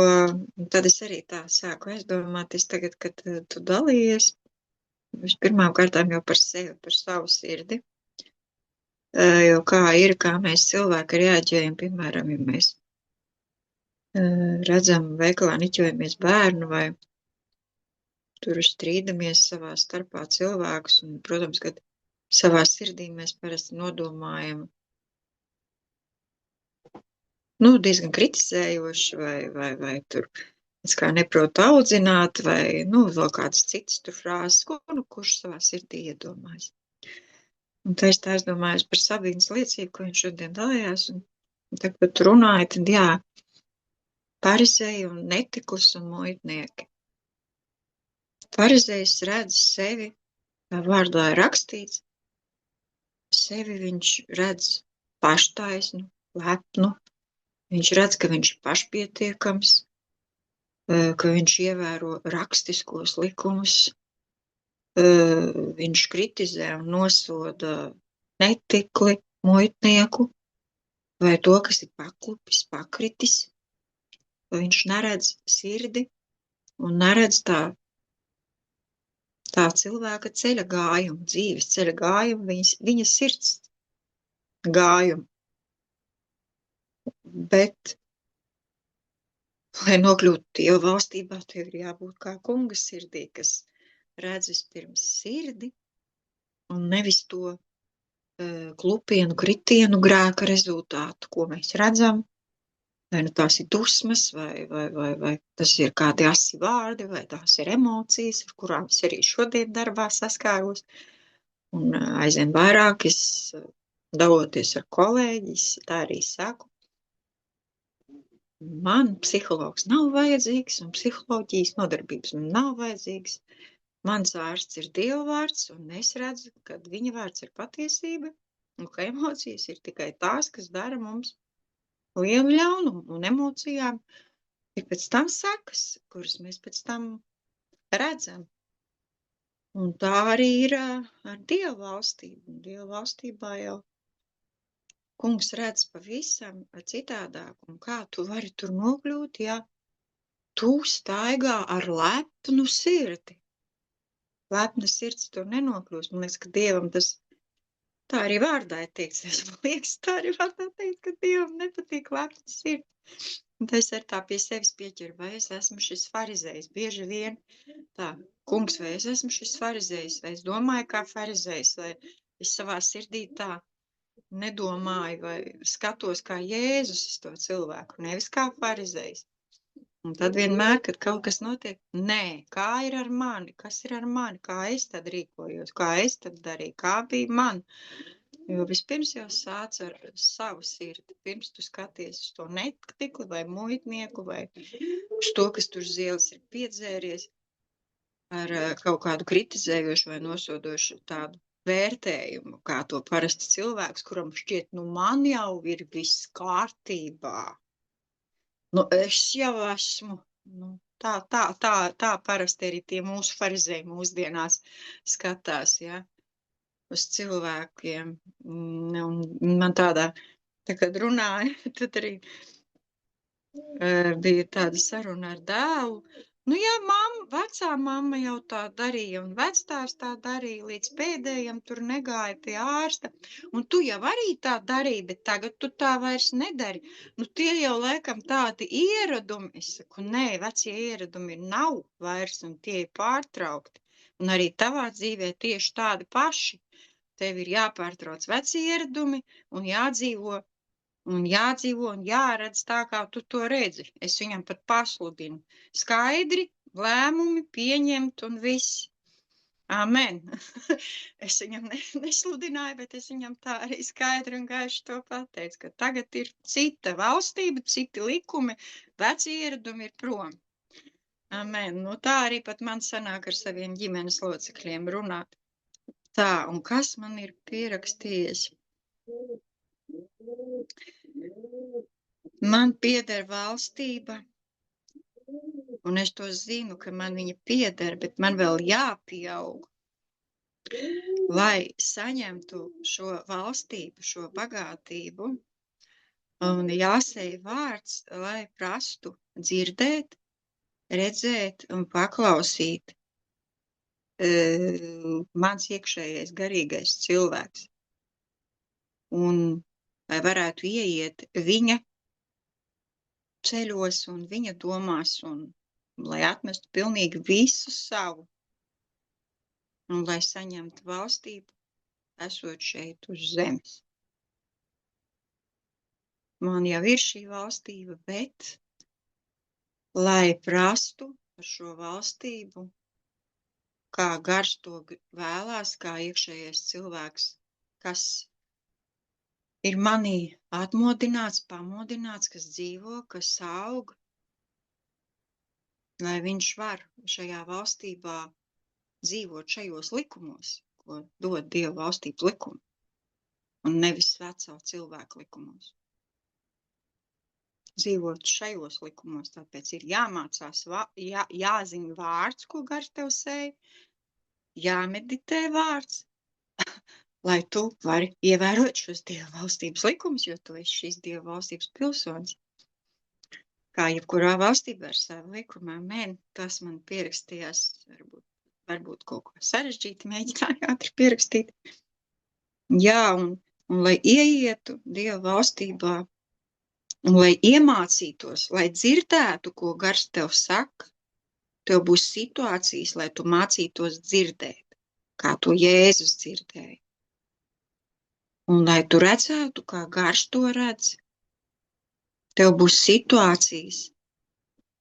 tad es arī tā sāku aizdomāties tagad, kad tu dalījies. Pirmām kārtām jau par sevi, par savu sirdi. Jo kā ir, kā mēs cilvēki reaģējam, piemēram, ja mēs redzam veikalā niķojamies bērnu vai tur strīdamies savā starpā cilvēkus, un, protams, kad savā sirdī mēs parasti nodomājam diezgan kritizējoši vai tur kā neprot audzināt vai vēl kādas citas tur frāzes, kurš savā sirdī iedomājas. Un tā es tā aizdomājos par Sabīnas liecību, ko viņš šodien dalījās, un tagad runāja, tad jā, farizēji un netiklis un muitnieki. Farizējs redz sevi, kā vārdā ir rakstīts, sevi viņš redz paštaisnu, lepnu, viņš redz, ka viņš ir pašpietiekams, ka viņš ievēro rakstiskos likumus, viņš kritizē un nosoda netikli, muitnieku vai to, kas ir paklupis, pakritis. Viņš neredz sirdi un neredz tā cilvēka ceļa gājumu, dzīves ceļa gājumu, viņa sirds gājumu. Bet, lai nokļūtu Dieva valstībā, tev ir jābūt kā kunga sirdī, kas redz vispirms sirdi un nevis to klupienu, kritienu grēka rezultātu, ko mēs redzam. Vai tās ir dusmas, vai tas ir kādi asi vārdi, vai tās ir emocijas, ar kurām es arī šodien darbā saskāros. Un aizvien vairāk es daloties ar kolēģis, tā arī saku. Man psihologs nav vajadzīgs, un psiholoģijas nodarbības man nav vajadzīgs. Mans ārsts ir Dieva vārds, un es redzu, ka viņa vārds ir patiesība, un ka emocijas ir tikai tās, kas dara mums lielu ļaunumu, un emocijām ir pēc tam sekas, kuras mēs pēc tam redzam. Un tā arī ir ar Dieva valstību. Dieva valstībā jau kungs redz pavisam citādāk, un kā tu vari tur nokļūt, ja tu staigā ar lepnu sirdi. Lepna sirds tur nenokļūst. Man liekas, ka Dievam tas Tā arī vārdā ir teikts, man liekas, tā arī vārdā teikt, ka Dievam nepatīk lepna sirds. Un es ar tā pie sevis pieķeru, vai es esmu šis farizējs. Bieži vien tā, kungs, vai es esmu šis farizējs, vai es domāju kā farizējs, vai es savā sirdī tā nedomāju, vai skatos kā Jēzus uz to cilvēku, nevis kā farizējs. Un tad vienmēr, kad kaut kas notiek, nē, kā ir ar mani, kas ir ar mani, kā es tad rīkojos, kā es tad darīju, kā bija man. Jo vispirms jau sāc ar savu sirdi. Pirms tu skaties uz to netikli vai muitnieku vai uz to, kas tur uz ielas ir piedzēries ar kaut kādu kritizējošu vai nosodošu tādu vērtējumu, kā to parasti cilvēks, kuram šķiet, nu man jau ir viss kārtībā. Nu, es jau esmu. Nu, tā parasti arī tie mūsu farizēji mūsdienās skatās, ja, uz cilvēkiem. Un man tā kad runāja, tad arī bija tāda saruna ar dēlu. Nu, jā, vecā mamma jau tā darīja, un vectās tā darīja, līdz pēdējiem tur negāja pie ārsta. Un tu jau arī tā darīji, bet tagad tu tā vairs nedari. Nu, tie jau laikam tādi ieradumi. Es saku, nē, vecie ieradumi nav vairs, un tie ir pārtraukti. Un arī tavā dzīvē tieši tādi paši. Tev ir jāpārtrauc veci ieradumi un jādzīvo un jāredz tā, kā tu to redzi. Es viņam pat pasludinu. Skaidri, lēmumi pieņemt un viss. Amen. Es viņam nesludināju, bet es viņam tā arī skaidri un gaiši to pateicu, ka tagad ir cita valstība, citi likumi, veci ieradumi ir prom. Amen. Nu tā arī pat man sanāk ar saviem ģimenes locekļiem runāt. Tā, un kas man ir pierakstījies? Man pieder valstība, un es to zinu, ka man viņa pieder, bet man vēl jāpieaug, lai saņemtu šo valstību, šo bagātību, un jāsēj vārds, lai prastu dzirdēt, redzēt un paklausīt mans iekšējais garīgais cilvēks. Un lai varētu ieiet viņa ceļos un viņa domās, un lai atmestu pilnīgi visu savu, un lai saņemtu valstību, esot šeit uz zemes. Man jau ir šī valstība, bet lai prastu par šo valstību, kā gars to vēlās, kā iekšējais cilvēks, kas ir manī atmodināts, pamodināts, kas dzīvo, kas aug, lai viņš var šajā valstībā dzīvot šajos likumos, ko dod Dieva valstības likumi, un nevis vecā cilvēka likumos. Dzīvot šajos likumos, tāpēc ir jāmācās, jāzina vārds, ko gars tev sēj, jāmeditē vārds, lai tu vari ievērot šos Dieva valstības likumus, jo tu esi šīs Dieva valstības pilsonis. Kā jebkurā valstībā ar savu likumu, amen, tas man pierakstījās, varbūt kaut ko sarežģīti, mēģināju ātri pierakstīt. Jā, un lai ieietu Dieva valstībā, un lai iemācītos, lai dzirdētu, ko gars tev saka, tev būs situācijas, lai tu mācītos dzirdēt, kā to Jēzus dzirdēja. Un lai tu redzētu, kā gars to redz, tev būs situācijas,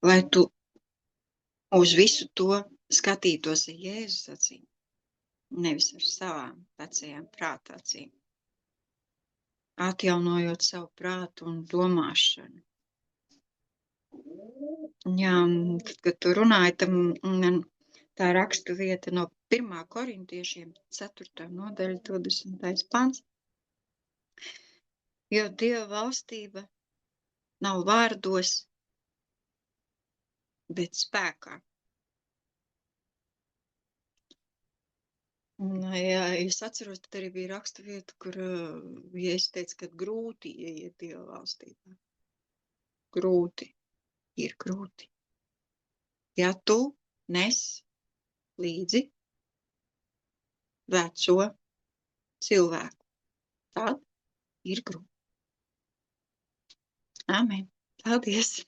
lai tu uz visu to skatītos ar Jēzus acīm, nevis ar savām vecajām prāta acīm. Atjaunojot savu prātu un domāšanu. Jā, kad tu runāji, tā rakstu vieta no 1. korintiešiem 4. nodaļa 20. pants. Jo Dieva valstība nav vārdos, bet spēkā. Un, jā, es atceros, tad arī bija raksta vieta, kur es teicu, ka grūti ieiet Dieva valstībā. Grūti. Ir grūti. Ja tu nes līdzi veco cilvēku. tad ir grūti. Amen. Paldies.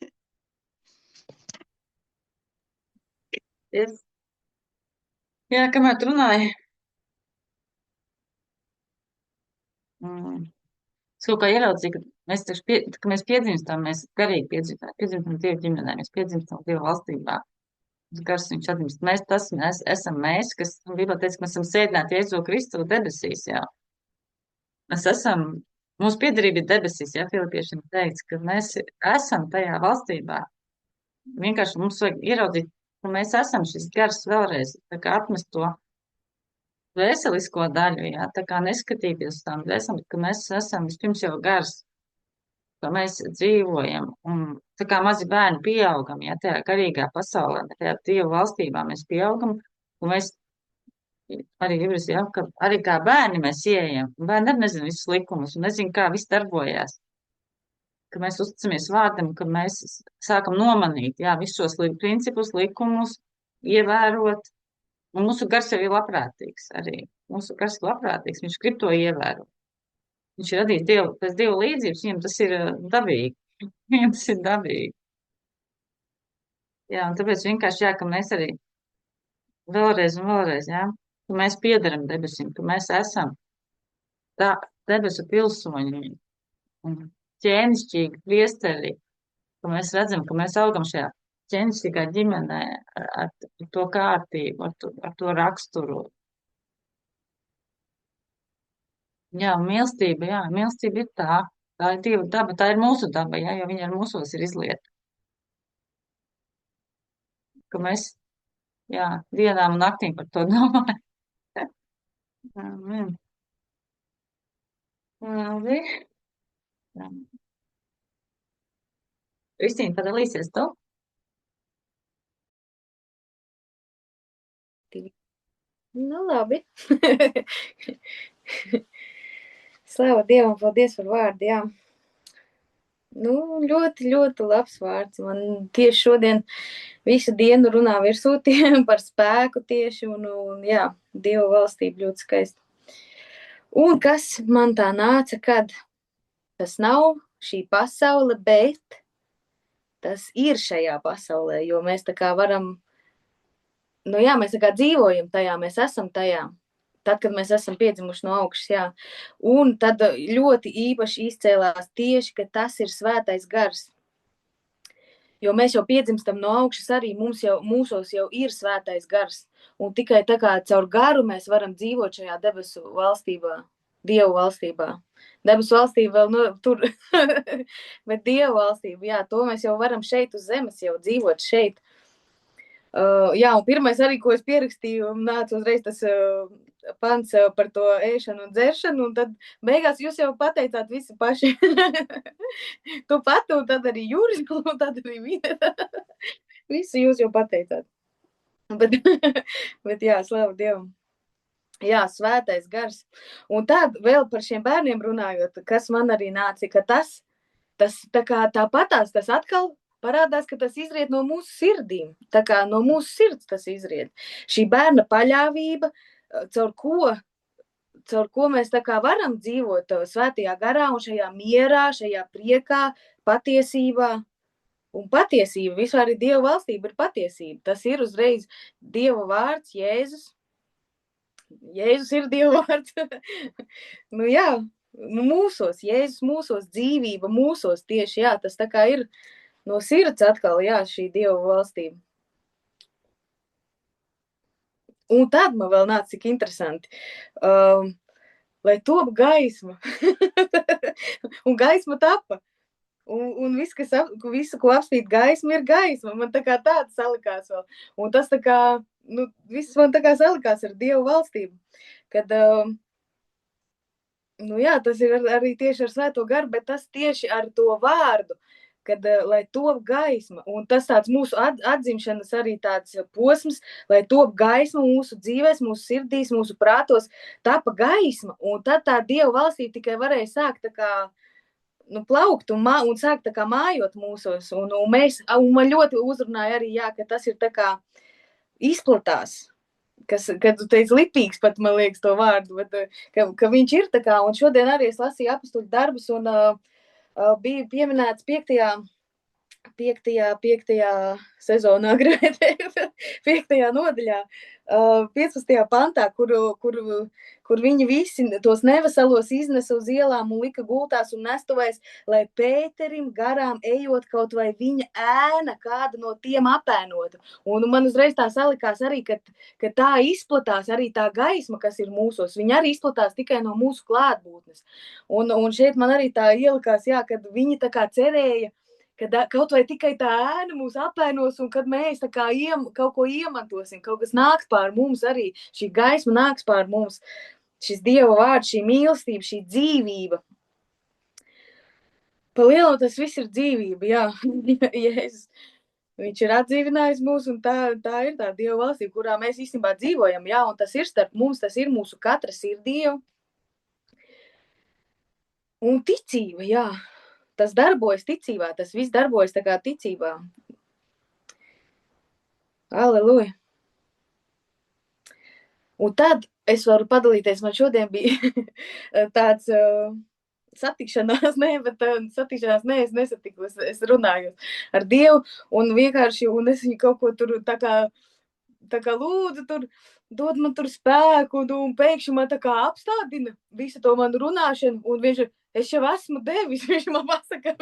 Yes. Jā, kamēr tu runāji. Es kaut kā ieraudzīju, ka mēs piedzimstam, mēs garīgi piedzimstam Dievu ģimenē, mēs piedzimstam Dievu valstībā. Gars viņš atzīst. Mēs esam mēs, kas, Bībelē teica, ka mēs esam sēdināti Jēzu Kristu debesīs, jā. Mēs esam, mūsu piederība ir debesīs, jā, Filipiešiem teica, ka mēs esam tajā valstībā. Vienkārši mums vajag ieraudzīt, ka mēs esam šis gars vēlreiz, tā kā atmest to vēselisko daļu, jā, tā kā neskatīties uz tām dvēselēm, ka mēs esam vispirms jau gars, ka mēs dzīvojam, un tā kā mazi bērni pieaugam, jā, tajā garīgā pasaulē, tajā Dievu valstībā mēs pieaugam, un mēs arī, jā, ka arī kā bērni mēs ieejam, bērni arī nezina visus likumus, un nezina, kā viss darbojās, ka mēs uzticamies vārdam, ka mēs sākam nomanīt, jā, visus šos principus, likumus, ievērot. Un mūsu gars jau ir labprātīgs arī. Mūsu gars ir labprātīgs, viņš grib to ievērot. Viņš ir radījis pēc Dieva līdzības, viņam tas ir dabīgi. Viņam tas ir dabīgi. Jā, un tāpēc vienkārši, jā, ka mēs arī vēlreiz un vēlreiz, jā, ka mēs piedaram debesīm, ka mēs esam tā debesu pilsoņi un ķēnišķīgi priesteri, ka mēs redzam, ka mēs augam šajā ķēnišķīgā ģimenē ar to kārtību, ar to raksturu. Jā, mīlestība ir tā ir Dieva daba, tā ir mūsu daba, jā, jo viņa ar mūsos ir izlieta. Ka mēs, jā, dienām un naktīm par to domājam. Amen. Labi. Kristīna, padalīsies tu? Nu, labi. Slāva Dievam, paldies par vārdu, jā. Nu, ļoti, ļoti labs vārds. Man tieši šodien visu dienu runā virsū par spēku tieši, un jā, Dieva valstība ļoti skaista. Un kas man tā nāca, kad tas nav šī pasaule, bet tas ir šajā pasaulē, jo mēs tā kā varam, nu jā, mēs tā kā dzīvojam tajā, mēs esam tajā, tad, kad mēs esam piedzimuši no augšas, jā. Un tad ļoti īpaši izcēlās tieši, ka tas ir svētais gars. Jo mēs jau piedzimstam no augšas arī, mūsos jau ir svētais gars. Un tikai tā kā caur garu mēs varam dzīvot šajā debesu valstībā, Dievu valstībā. Debesu valstība vēl, nu, tur, bet Dievu valstība, jā, to mēs jau varam šeit uz zemes jau dzīvot šeit. Jā, un pirmais arī, ko es pierakstīju, nāca uzreiz tas pants par to ēšanu un dzeršanu, un tad beigās jūs jau pateicāt visi paši. Tu pat, un tad arī Juris, un tad arī Vīne. Visi jūs jau pateicāt. Bet jā, slāva Dievam. Jā, svētais gars. Un tad vēl par šiem bērniem runājot, kas man arī nāca, ka tas tā kā tāpatās, tas atkal parādās, ka tas izriet no mūsu sirdīm. Tā kā no mūsu sirds tas izriet. Šī bērna paļāvība, caur ko mēs tā kā varam dzīvot svētajā garā un šajā mierā, šajā priekā, patiesībā. Un patiesība, vispār ir Dieva valstība, ir patiesība. Tas ir uzreiz Dieva vārds, Jēzus. Jēzus ir Dieva vārds. Nu jā, mūsos, Jēzus mūsos, dzīvība mūsos tieši, jā, tas tā kā ir no sirds atkal, jā, šī Dieva valstība. Un tad man vēl nāca cik interesanti, lai top gaisma. Un gaisma tapa. Un visu, ko apspīd gaisma, ir gaisma. Man tā kā tāda salikās vēl. Un tas tā kā, nu, viss man tā kā salikās ar Dievu valstību. Kad, nu jā, tas ir arī tieši ar svēto garu, bet tas tieši ar to vārdu, kad, lai top gaisma. Un tas tāds mūsu atzimšanas arī tāds posms, lai top gaisma mūsu dzīvēs, mūsu sirdīs, mūsu prātos, tapa gaisma. Un tad tā Dieva valstība tikai varēja sākt tā kā, nu, plaukt un sākt tā kā mājot mūsos. Un man ļoti uzrunāja arī, jā, ka tas ir tā kā izplatās. kad tu teici lipīgs pat, man liekas, to vārdu, bet ka viņš ir tā kā, un šodien arī es lasīju apustuļu darbus, un bija pieminēts 5. sezonā, 5. nodaļā, 15. pantā, kur viņi visi tos neveselos iznesa uz ielām un lika gultās un nestuvēs, lai Pēterim garām ejot kaut vai viņa ēna kāda no tiem apēnotu. Un man uzreiz tā salikās arī, ka tā izplatās arī tā gaisma, kas ir mūsos. Viņa arī izplatās tikai no mūsu klātbūtnes. Un šeit man arī tā ielikās, jā, kad viņi tā kā cerēja, kad kaut vai tikai tā ēna mūs apēnos un kad mēs tā kā kaut ko iemantosim, kaut kas nāks pār mums arī, šī gaisma nāks pār mums, šis Dieva vārds, šī mīlestība, šī dzīvība. Pa lielu tas viss ir dzīvība, jā. Jēzus, viņš ir atdzīvinājis mūs un tā ir tā Dieva valstība, kurā mēs īstenībā dzīvojam, jā, un tas ir starp mums, tas ir mūsu katra sirdī. Un ticība, jā. Tas darbojas ticībā, tas viss darbojas tā kā ticībā. Aleluja. Un tad es varu padalīties, man šodien bija tāds satikšanās, es nesatiku, es runāju ar Dievu, un vienkārši, un es viņu kaut ko tur tā kā lūdzu, tur dod man tur spēku, un pēkšņi man tā kā apstādina visu to manu runāšanu, un viņš es jau esmu devis, viņš man pasaka,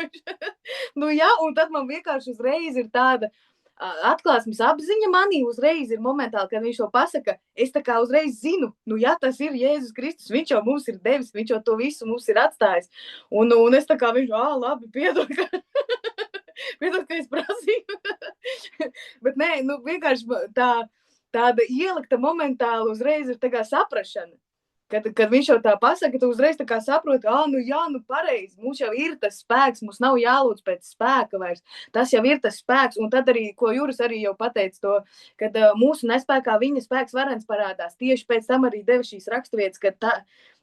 nu jā, un tad man vienkārši uzreiz ir tāda atklāsmes apziņa manī, uzreiz ir momentāli, kad viņš to pasaka, es tā kā uzreiz zinu, nu jā, tas ir Jēzus Kristus, viņš jau mums ir devis, viņš jau to visu mums ir atstājis, un es tā kā viņš, labi, piedod, ka es prasīju, bet nē, nu vienkārši tāda ielikta momentāli uzreiz ir tā kā saprašana. Kad viņš jau tā pasaka, tu uzreiz tā kā saproti, nu jā, nu pareizi, mums jau ir tas spēks, mums nav jālūdz pēc spēka vairs, tas jau ir tas spēks, un tad arī, ko Juris arī jau pateica to, kad mūsu nespēkā viņa spēks varens parādās, tieši pēc tam arī deva šīs raksturvietas, ka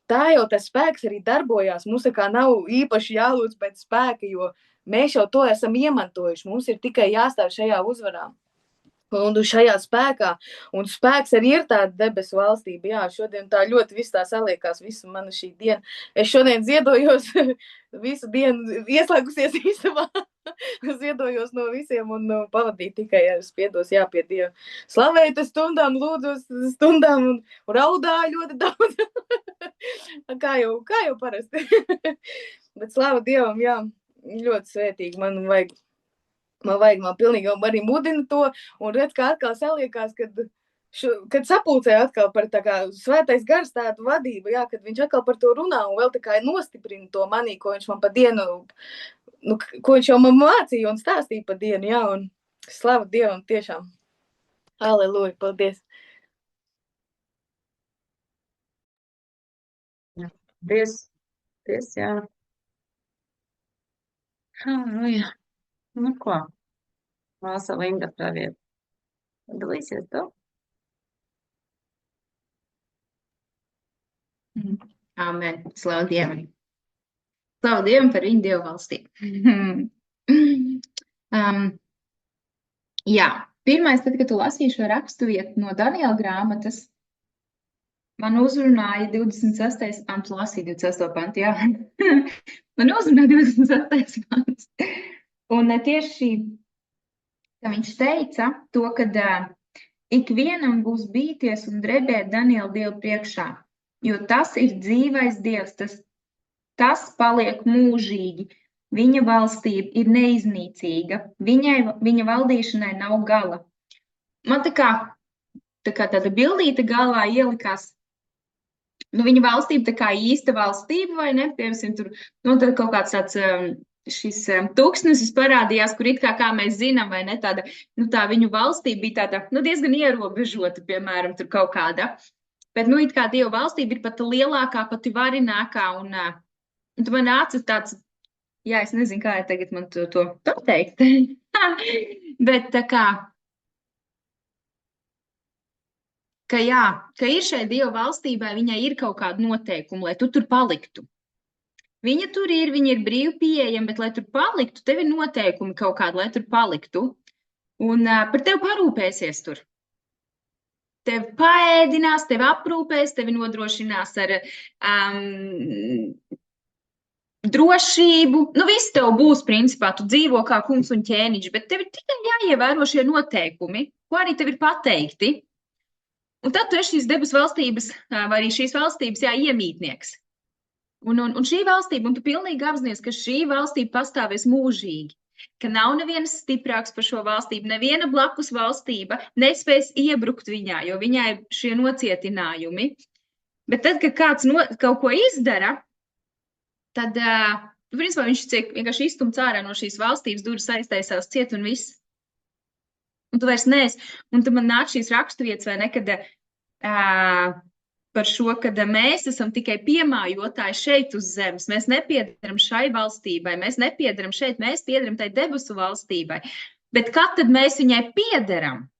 tā jau tas spēks arī darbojās, mums tā kā nav īpaši jālūdz pēc spēka, jo mēs jau to esam iemantojuši, mums ir tikai jāstāv šajā uzvarā. Un šajā spēkā, un spēks arī ir tāda debesu valstība, jā, šodien tā ļoti viss tā saliekās, visu mana šī diena. Es šodien ziedojos visu dienu, ieslēgusies istabā, ziedojos no visiem un pavadīju tikai ar spiedos, jā, pie Dieva. Slavēju stundām, lūdzos stundām un raudāju ļoti daudz, kā jau parasti. Bet slāva Dievam, jā, ļoti svētīgi, man vajag, man pilnīgi arī mudina to, un redz, kā atkal saliekās, kad sapulcē atkal par tā kā svētais gars tādu vadību, jā, kad viņš atkal par to runā, un vēl tā kā nostiprina to manī, ko viņš man pa dienu, ko viņš jau man mācīja un stāstīja pa dienu, jā, un slava Dievam tiešām. Aleluja, paldies. Paldies, jā. Aleluja. Nu ko, māsa Linda praviet. Dalīsies to? Amen. Slavu Dievam. Slavu Dievam par viņu Dievu valstību. Jā, pirmais, tad, kad tu lasīji šo raksturvietu no Daniela grāmatas, man uzrunāja 26. pants, lasīja 26. pantu, jā. Man uzrunāja 26. pants. Un tieši, ka viņš teica to, kad ikvienam būs bīties un drebēt Daniela Dievu priekšā, jo tas ir dzīvais Dievs, tas paliek mūžīgi, viņa valstība ir neiznīcīga, viņa valdīšanai nav gala. Man tā kā tāda bildīte galvā ielikās, nu viņa valstība tā kā īsta valstība, vai ne, piemēram, tur, nu tad kaut kāds tāds šis tūkstnesis parādījās, kur it kā mēs zinām, vai ne, tāda, nu tā viņu valstība bija tāda, nu diezgan ierobežota, piemēram, tur kaut kāda, bet, nu it kā Dieva valstība ir pat lielākā, pati varinākā, un tu man nāca tāds, jā, es nezinu, kā tagad man to pateikt, bet tā kā, ka jā, ka ir šai Dieva valstībai, viņai ir kaut kāda noteikuma, lai tu tur paliktu. Viņa tur ir, viņa ir brīvi pieejama, bet, lai tur paliktu, tev ir noteikumi kaut kādi, lai tur paliktu. Un par tevi parūpēsies tur. tevi paēdinās, tevi aprūpēs, tevi nodrošinās ar drošību. Nu, viss tev būs, principā, tu dzīvo kā kungs un ķēniņš, bet tev ir tikai jāievēro šie noteikumi, ko arī tev ir pateikti. Un tad tu esi šīs debesu valstības, vai arī šīs valstības, iemītnieks. Un šī valstība, un tu pilnīgi apzinies, ka šī valstība pastāvēs mūžīgi, ka nav neviens stiprāks par šo valstību, neviena blakus valstība nespēs iebrukt viņā, jo viņai ir šie nocietinājumi. Bet tad, kad kāds kaut ko izdara, tad, principā, viņš tiek vienkārši izstumts ārā no šīs valstības, durvis aiztaisās ciet un viss. Un tu vairs neesi. Un tad man nāk šīs raksturvietas, vai ne, kad par šo, kad mēs esam tikai piemājotāji šeit uz zemes. Mēs nepiedaram šai valstībai, mēs nepiedaram šeit, mēs piedaram tai debesu valstībai. Bet kad tad mēs viņai piedaram?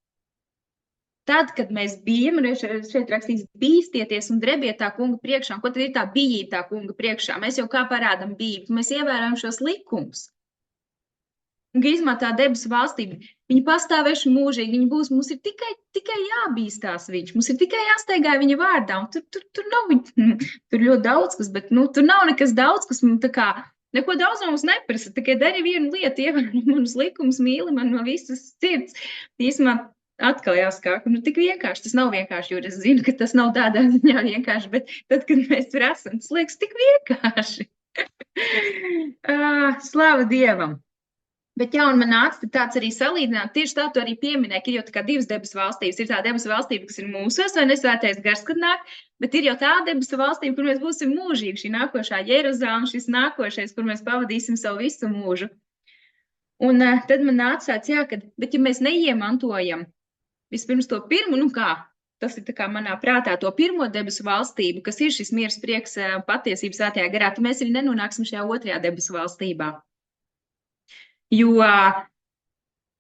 Tad, kad mēs bijam, un šeit rakstīts, bīstieties un drebiet tā kunga priekšā. Ko tad ir tā bijība tā kunga priekšā? Mēs jau kā parādam bijību, mēs ievērojam šos likumus. Un īsumā tā debesu valstība, viņa pastāvēšu mūžīgi, viņa būs, mums ir tikai jābīstās viņš, mums ir tikai jāsteigā viņa vārdā, un tur nav, tur ļoti daudz kas, bet, tur nav nekas daudz, kas man tā kā, neko daudz no mums neprasa, tikai dari vienu lietu, ievēro manus likumus, mīli man no visas sirds. Īsumā atkal jāskāk, tik vienkārši, tas nav vienkārši, jo es zinu, ka tas nav tādā ziņā vienkārši, bet tad, kad mēs tur esam, tas liekas tik vienkārši. Slāva Dievam! Bet un man nāca tāds arī salīdzināt, tieši tā tu arī pieminēji, ka ir jau tā kā divas debesu valstības. Ir tā debesu valstība, kas ir mūsos, vai nesvētais gars, kad nāk, bet ir jau tā debesu valstība, kur mēs būsim mūžīgi, šī nākošā Jeruzalem, šis nākošais, kur mēs pavadīsim savu visu mūžu. Un tad man nāca tāds, bet ja mēs neiemantojam vispirms to pirmu, tas ir tā kā manā prātā to pirmo debesu valstību, kas ir šis miers, prieks, patiesības svētajā garā, tad mēs arī nenonāksim šajā otrajā debesu valstībā. Jo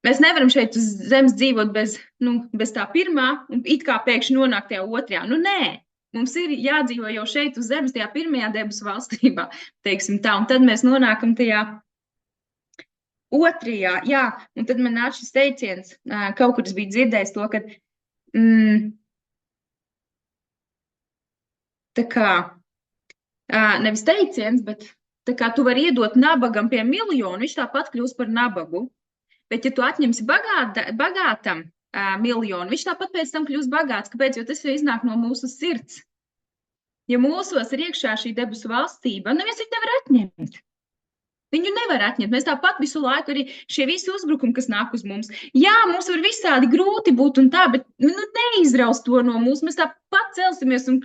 mēs nevaram šeit uz zemes dzīvot bez tā pirmā un it kā pēkšņi nonākt tajā otrajā. Nē, mums ir jādzīvo jau šeit uz zemes tajā pirmajā debesu valstībā, teiksim tā, un tad mēs nonākam tajā otrajā, un tad man nāca šis teiciens, kaut kur es biju dzirdējis to, ka tā kā, nevis teiciens, bet tā kā tu vari iedot nabagam pie miljonu, viņš tāpat kļūs par nabagu. Bet, ja tu atņemsi bagātam miljonu, viņš tāpat pēc tam kļūs bagāts. Kāpēc? Jo tas jau iznāk no mūsu sirds. Ja mūsos ir iekšā šī debesu valstība, neviens viņu nevar atņemt. Viņu nevar atņemt. Mēs tāpat visu laiku arī šie visi uzbrukumi, kas nāk uz mums. Jā, mums var visādi grūti būt un tā, bet neizraust to no mums. Mēs tāpat celsimies un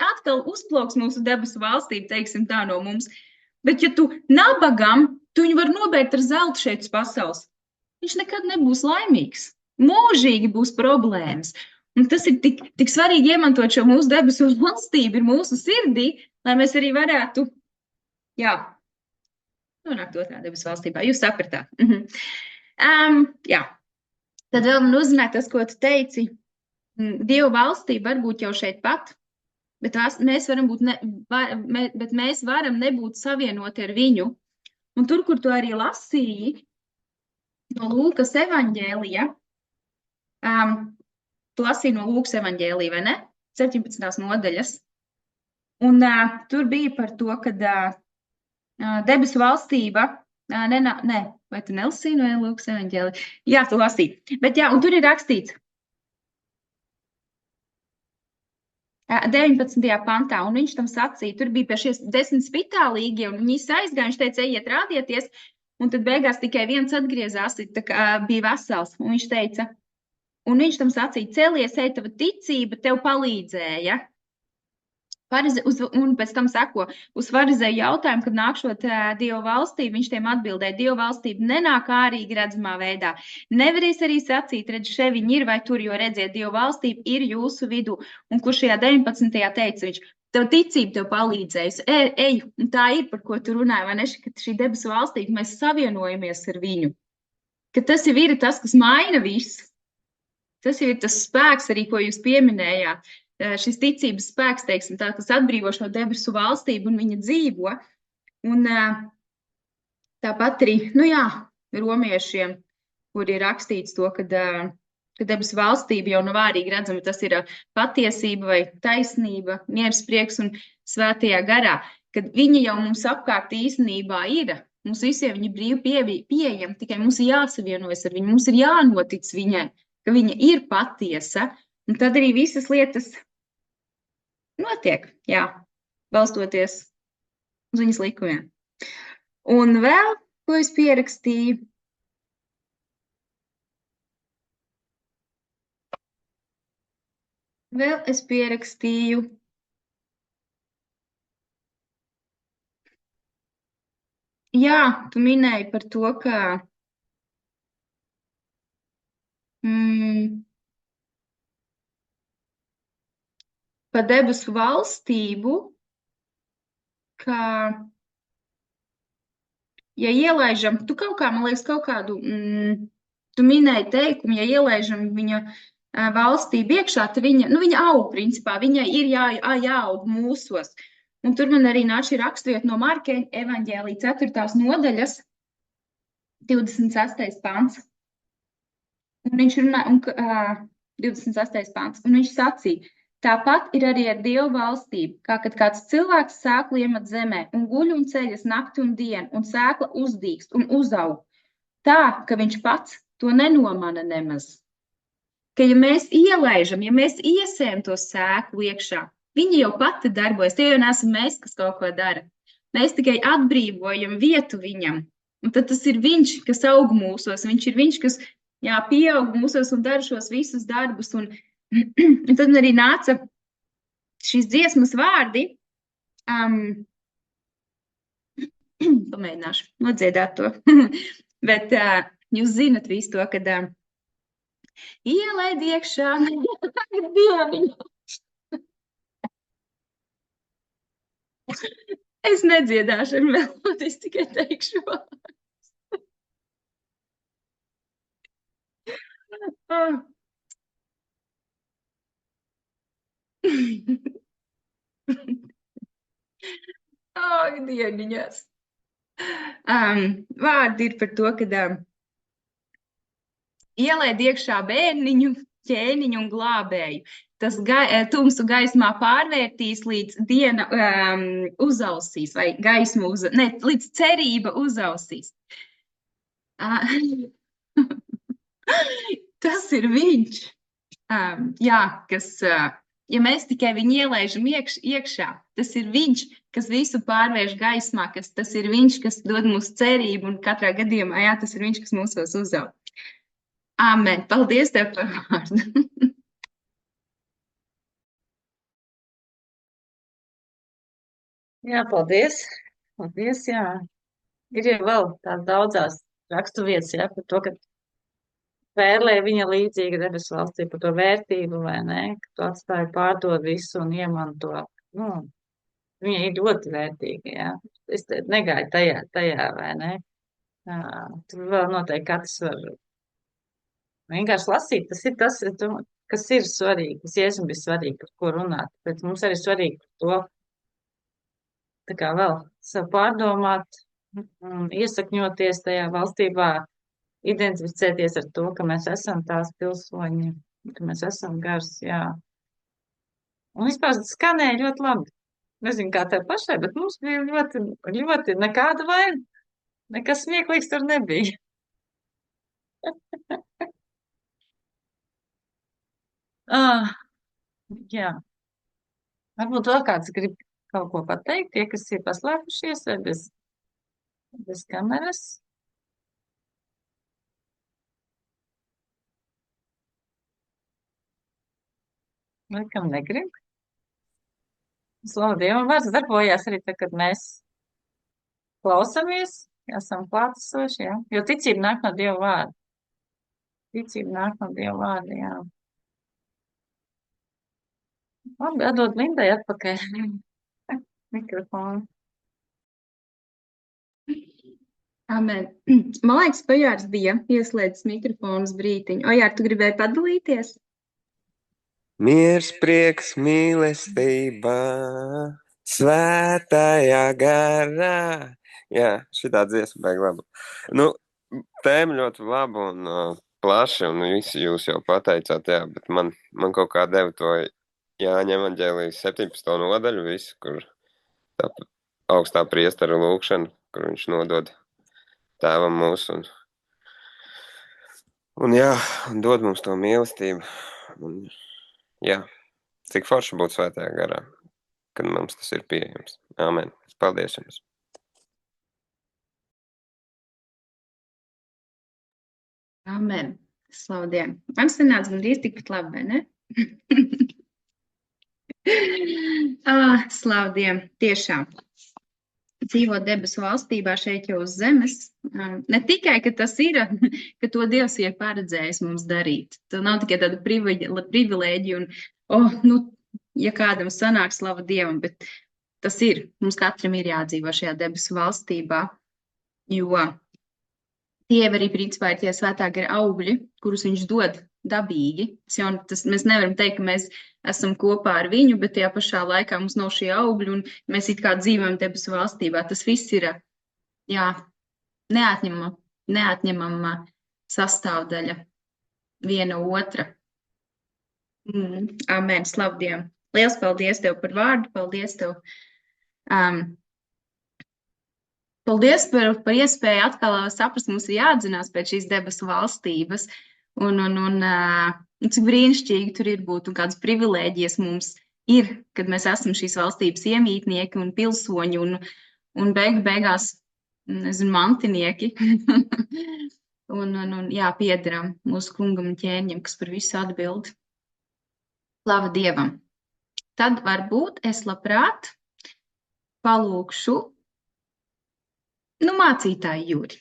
atkal uzplauks mūsu debesu valstība, teiksim tā, no mums. Bet, ja tu nabagam, tu viņu var nobērt ar zeltu šeit uz pasaules. Viņš nekad nebūs laimīgs. Mūžīgi būs problēmas. Un tas ir tik svarīgi iemantot šo mūsu debesu valstību, ir mūsu sirdī, lai mēs arī varētu, nonākt otrā debesu valstībā. Jūs sapratāt. Tad vēl man uzzināt tas, ko tu teici. Dieva valstība var būt jau šeit pat. Bet mēs varam nebūt savienoti ar viņu. Un tur, kur tu arī lasīji no Lūkas evaņģēlija, tu lasīji no Lūkas evaņģēlija, vai ne? 17. nodaļas. Un tur bija par to, ka debesu valstība, vai tu nelasīji no Lūkas evaņģēlija? Jā, tu lasīji. Bet un tur ir rakstīts, 19. pantā, un viņš tam sacīja, tur bija pie šies 10 spitālīgie, un viņi aizgāja, viņš teica, ejiet rādieties, un tad beigās tikai viens atgriezās, tā kā bija vesels, un viņš teica, un viņš tam sacīja, celies, ej, tava ticība tev palīdzēja. Un pēc tam sako, uz farizēju jautājumu, kad nākšot Dieva valstību, viņš tiem atbildēja, Dieva valstība nenāk ārīgi redzamā veidā. Nevarēs arī sacīt, redz, še viņi ir vai tur, jo redziet, Dieva valstība ir jūsu vidū. Un kur šajā 19. teica viņš, tev ticība tev palīdzējusi, ej, un tā ir, par ko tu runāji, vai ne, ka šī debesu valstība, mēs savienojamies ar viņu. Ka tas jau ir tas, kas maina visu. Tas jau ir tas spēks arī, ko jūs pieminējāt. Šis ticības spēks, teiksim, tā, kas atbrīvo šo debesu valstību un viņa dzīvo. Un tāpat arī, romiešiem, kur ir rakstīts to, kad ka debesu valstība jau nav ārīgi redzama, tas ir patiesība vai taisnība, miers, prieks un svētajā garā, kad viņa jau mums apkārt īstenībā ir. Mums visiem viņa brīvi pieejama, tikai mums ir jāsavienojas ar viņu, mums ir jānotic viņai, ka viņa ir patiesa, un tad arī visas lietas notiek, jā, balstoties uz viņas likumiem. Un vēl, ko es pierakstīju, jā, tu minēji par to, ka par debesu valstību, ka, ja ielaižam, tu kaut kā, man liekas, kaut kādu, tu minēji teikumu, ja ielaižam viņa valstību iekšā, tad viņa aug, principā, viņai ir jāaug mūsos. Un tur man arī nāk šī raksturvieta no Marka evaņģēlija 4. nodaļas, 26. pants. Un viņš runā, 28. pants, un viņš sacīja, tāpat ir arī ar Dievu valstību, kā kad kāds cilvēks sēklu iemet zemē un guļ un ceļas nakti un dienu, un sēkla uzdīkst un uzaug, tā, ka viņš pats to nenomana nemaz. Ka ja mēs ielaižam, ja mēs iesējam to sēklu iekšā, viņa jau pati darbojas, tie jau neesam mēs, kas kaut ko dara. Mēs tikai atbrīvojam vietu viņam, un tad tas ir viņš, kas aug mūsos, viņš ir viņš, kas pieaug mūsos un dara šos visus darbus, un tad arī nāca šīs dziesmas vārdi, pamēģināšu nodziedāt to, bet jūs zinat visu to, kad ielaid iekšā dieviņu. Es nedziedāšu ar melodiju, es tikai teikšu vārdus. Ai, dieniņās. Vārdi ir par to, kad ielaid iekšā bērniņu, ķēniņu un glābēju. Tas tumsu gaismā pārvērtīs līdz diena uzausīs, vai gaismu līdz cerība uzausīs. Tas ir viņš, kas, ja mēs tikai viņu ielaižam iekšā, tas ir viņš, kas visu pārvērš gaismā, tas ir viņš, kas dod mums cerību, un katrā gadījumā, tas ir viņš, kas mūsos uzaug. Amen. Paldies tev par vārdu. Jā, paldies. Paldies, jā. Ir jau vēl tās daudzās raksturvietas, par to, ka pērlē viņa līdzīga debesu valstī, par to vērtību, vai ne, ka tu atstāji pārdod visu un iemanto. Viņa ir ļoti vērtīga, jā. Es negāju tajā, vai ne. Tur vēl noteikti katrs var vienkārši lasīt. Tas ir tas, kas ir svarīgi, kas Jēzum bija svarīgi, par ko runāt. Bet mums arī svarīgi par to, tā kā vēl sev pārdomāt, iesakņoties tajā valstībā, identificēties ar to, ka mēs esam tās pilsoņi, ka mēs esam gars, jā. Un vispār skanēja ļoti labi. Nezinu, kā tev pašai, bet mums bija ļoti, ļoti nekāda vaina. Nekas smieklīgs tur nebija. Jā. Varbūt vēl kāds grib kaut ko pateikt, tie, kas ir paslēpušies vai bez kameras. Laikam negrib. Slavu Dievam, vārds darbojās arī tad, kad mēs klausamies, esam klātesoši, jā. Jo ticība nāk no Dieva vārda. Ticība nāk no Dieva vārda, jā. Labi, atdod Lindai atpakaļ mikrofonu. Amen. Man liekas, Pajārs bija ieslēdzis mikrofonus brītiņu. Ojār, tu gribēji padalīties? Miers, prieks, mīlestība, svētajā garā. Jā, šitā dziesma baigi laba. Tēma ļoti laba un plaši, un visi jūs jau pateicāt, jā, bet man kaut kā deva to Jāņa evaņģēlijas 17. nodaļu visu, kur tā augstā priestera lūkšana, kur viņš nodod tēvam mūsu, un jā, dod mums to mīlestību, un jā, cik forši būt svētajā garā, kad mums tas ir pieejams. Āmen. Paldies jums. Amen. Slavu Dievam. Man sanāca gandrīz tikpat labi, vai ne? Slavu Dievam. Tiešām. Dzīvot debesu valstībā šeit jau uz zemes. Ne tikai, ka tas ir, ka to Dievs ir paredzējis mums darīt. Tā nav tikai tāda privilēģija un, ja kādam sanāk, slavu Dievam, bet tas ir. Mums katram ir jādzīvo šajā debesu valstībā, jo tie arī, principā, ir tie svētā gara augļi, kurus viņš dod dabīgi. Mēs nevaram teikt, ka mēs esam kopā ar viņu, bet tajā pašā laikā mums nav šie augļi, un mēs it kā dzīvojam debesu valstībā. Tas viss ir, jā, neatņemama sastāvdaļa viena otra. Amen, slavu Dievam. Liels paldies Tev par vārdu, paldies Tev. Paldies par iespēju atkal saprast, mums ir jāatzinās pēc šīs debesu valstības, un cik brīnišķīgi tur ir būt, un kādas privilēģijas mums ir, kad mēs esam šīs valstības iemītnieki un pilsoņi, un beigās, nezinu, mantinieki, un piederam mūsu kungam un ķēniņam, kas par visu atbild. Slava Dievam! Tad varbūt es labprāt palūkšu mācītāji Jūri.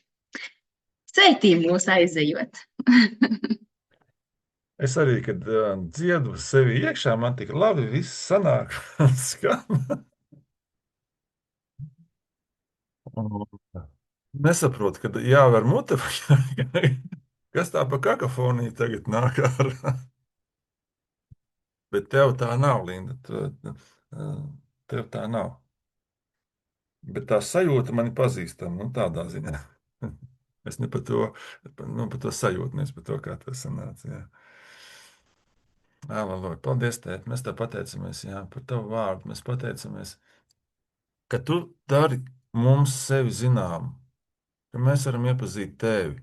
Sveitī mūs aizejot. Es arī, kad dziedu sevi iekšā, man tik labi viss sanāk. Nesaprotu, kad jāver mute. Kas tā pa kakofoniju tagad nāk ārā? Bet tev tā nav, Linda. Tev tā nav. Bet tā sajūta man ir pazīstama, tādā ziņā. Es ne par to, par to sajūtu, nevis par to, kā tas sanāca. Aleluja. Paldies, Tēt. Mēs tev pateicamies, par tavu vārdu. Mēs pateicamies, ka tu dari mums sevi zinām, ka mēs varam iepazīt tevi,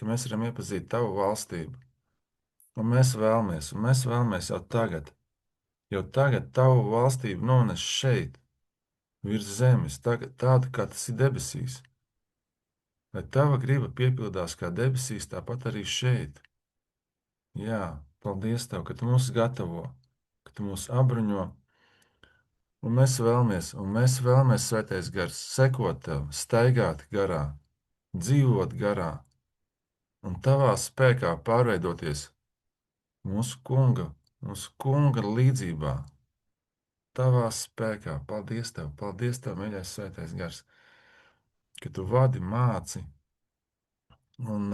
ka mēs varam iepazīt tavu valstību. Un mēs vēlamies jau tagad tavu valstību nones šeit, virs zemes, tāda, kā tas ir debesīs. Lai tava griba piepildās kā debesīs, tāpat arī šeit. Jā, paldies Tev, ka Tu mūs gatavo, ka Tu mūs apbruņo. Un mēs vēlamies, Svētais Gars, sekot Tev, staigāt garā, dzīvot garā un Tavā spēkā pārveidoties mūsu kunga līdzībā. Tavā spēkā. Paldies Tev, mīļais Svētais Gars, ka Tu vadi, māci, un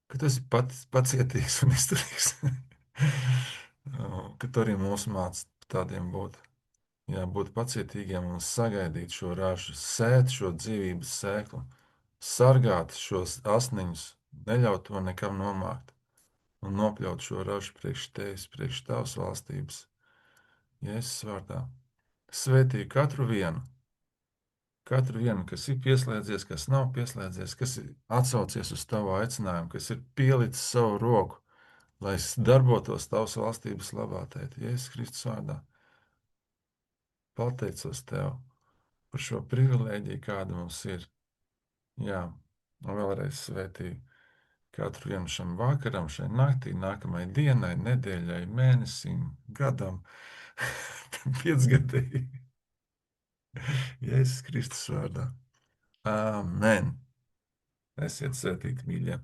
ka Tu esi pacietīgs un izturīgs, ka Tu arī mūs māci tādiem būt. Jā, būt pacietīgiem un sagaidīt šo ražu, sēt šo dzīvības sēklu, sargāt šos asniņus, neļaut to nekam nomākt un nopļaut šo ražu priekš Tevis, priekš Tavas valstības. Jēzus vārdā. Svētī katru vienu, kas ir pieslēdzies, kas nav pieslēdzies, kas ir atsaucies uz Tavu aicinājumu, kas ir pielicis savu roku, lai darbotos Tavas valstības labā, Tēt, Jēzus Kristus vārdā. Pateicos Tev par šo privilēģiju, kāda mums ir. Jā, un vēlreiz svētī katru vienu šam vakaram, šai naktī, nākamai dienai, nedēļai, mēnesim, gadam, 5-gadēji. Jēzus Kristus vārdā. Amen. Esiet svētīti, mīļie.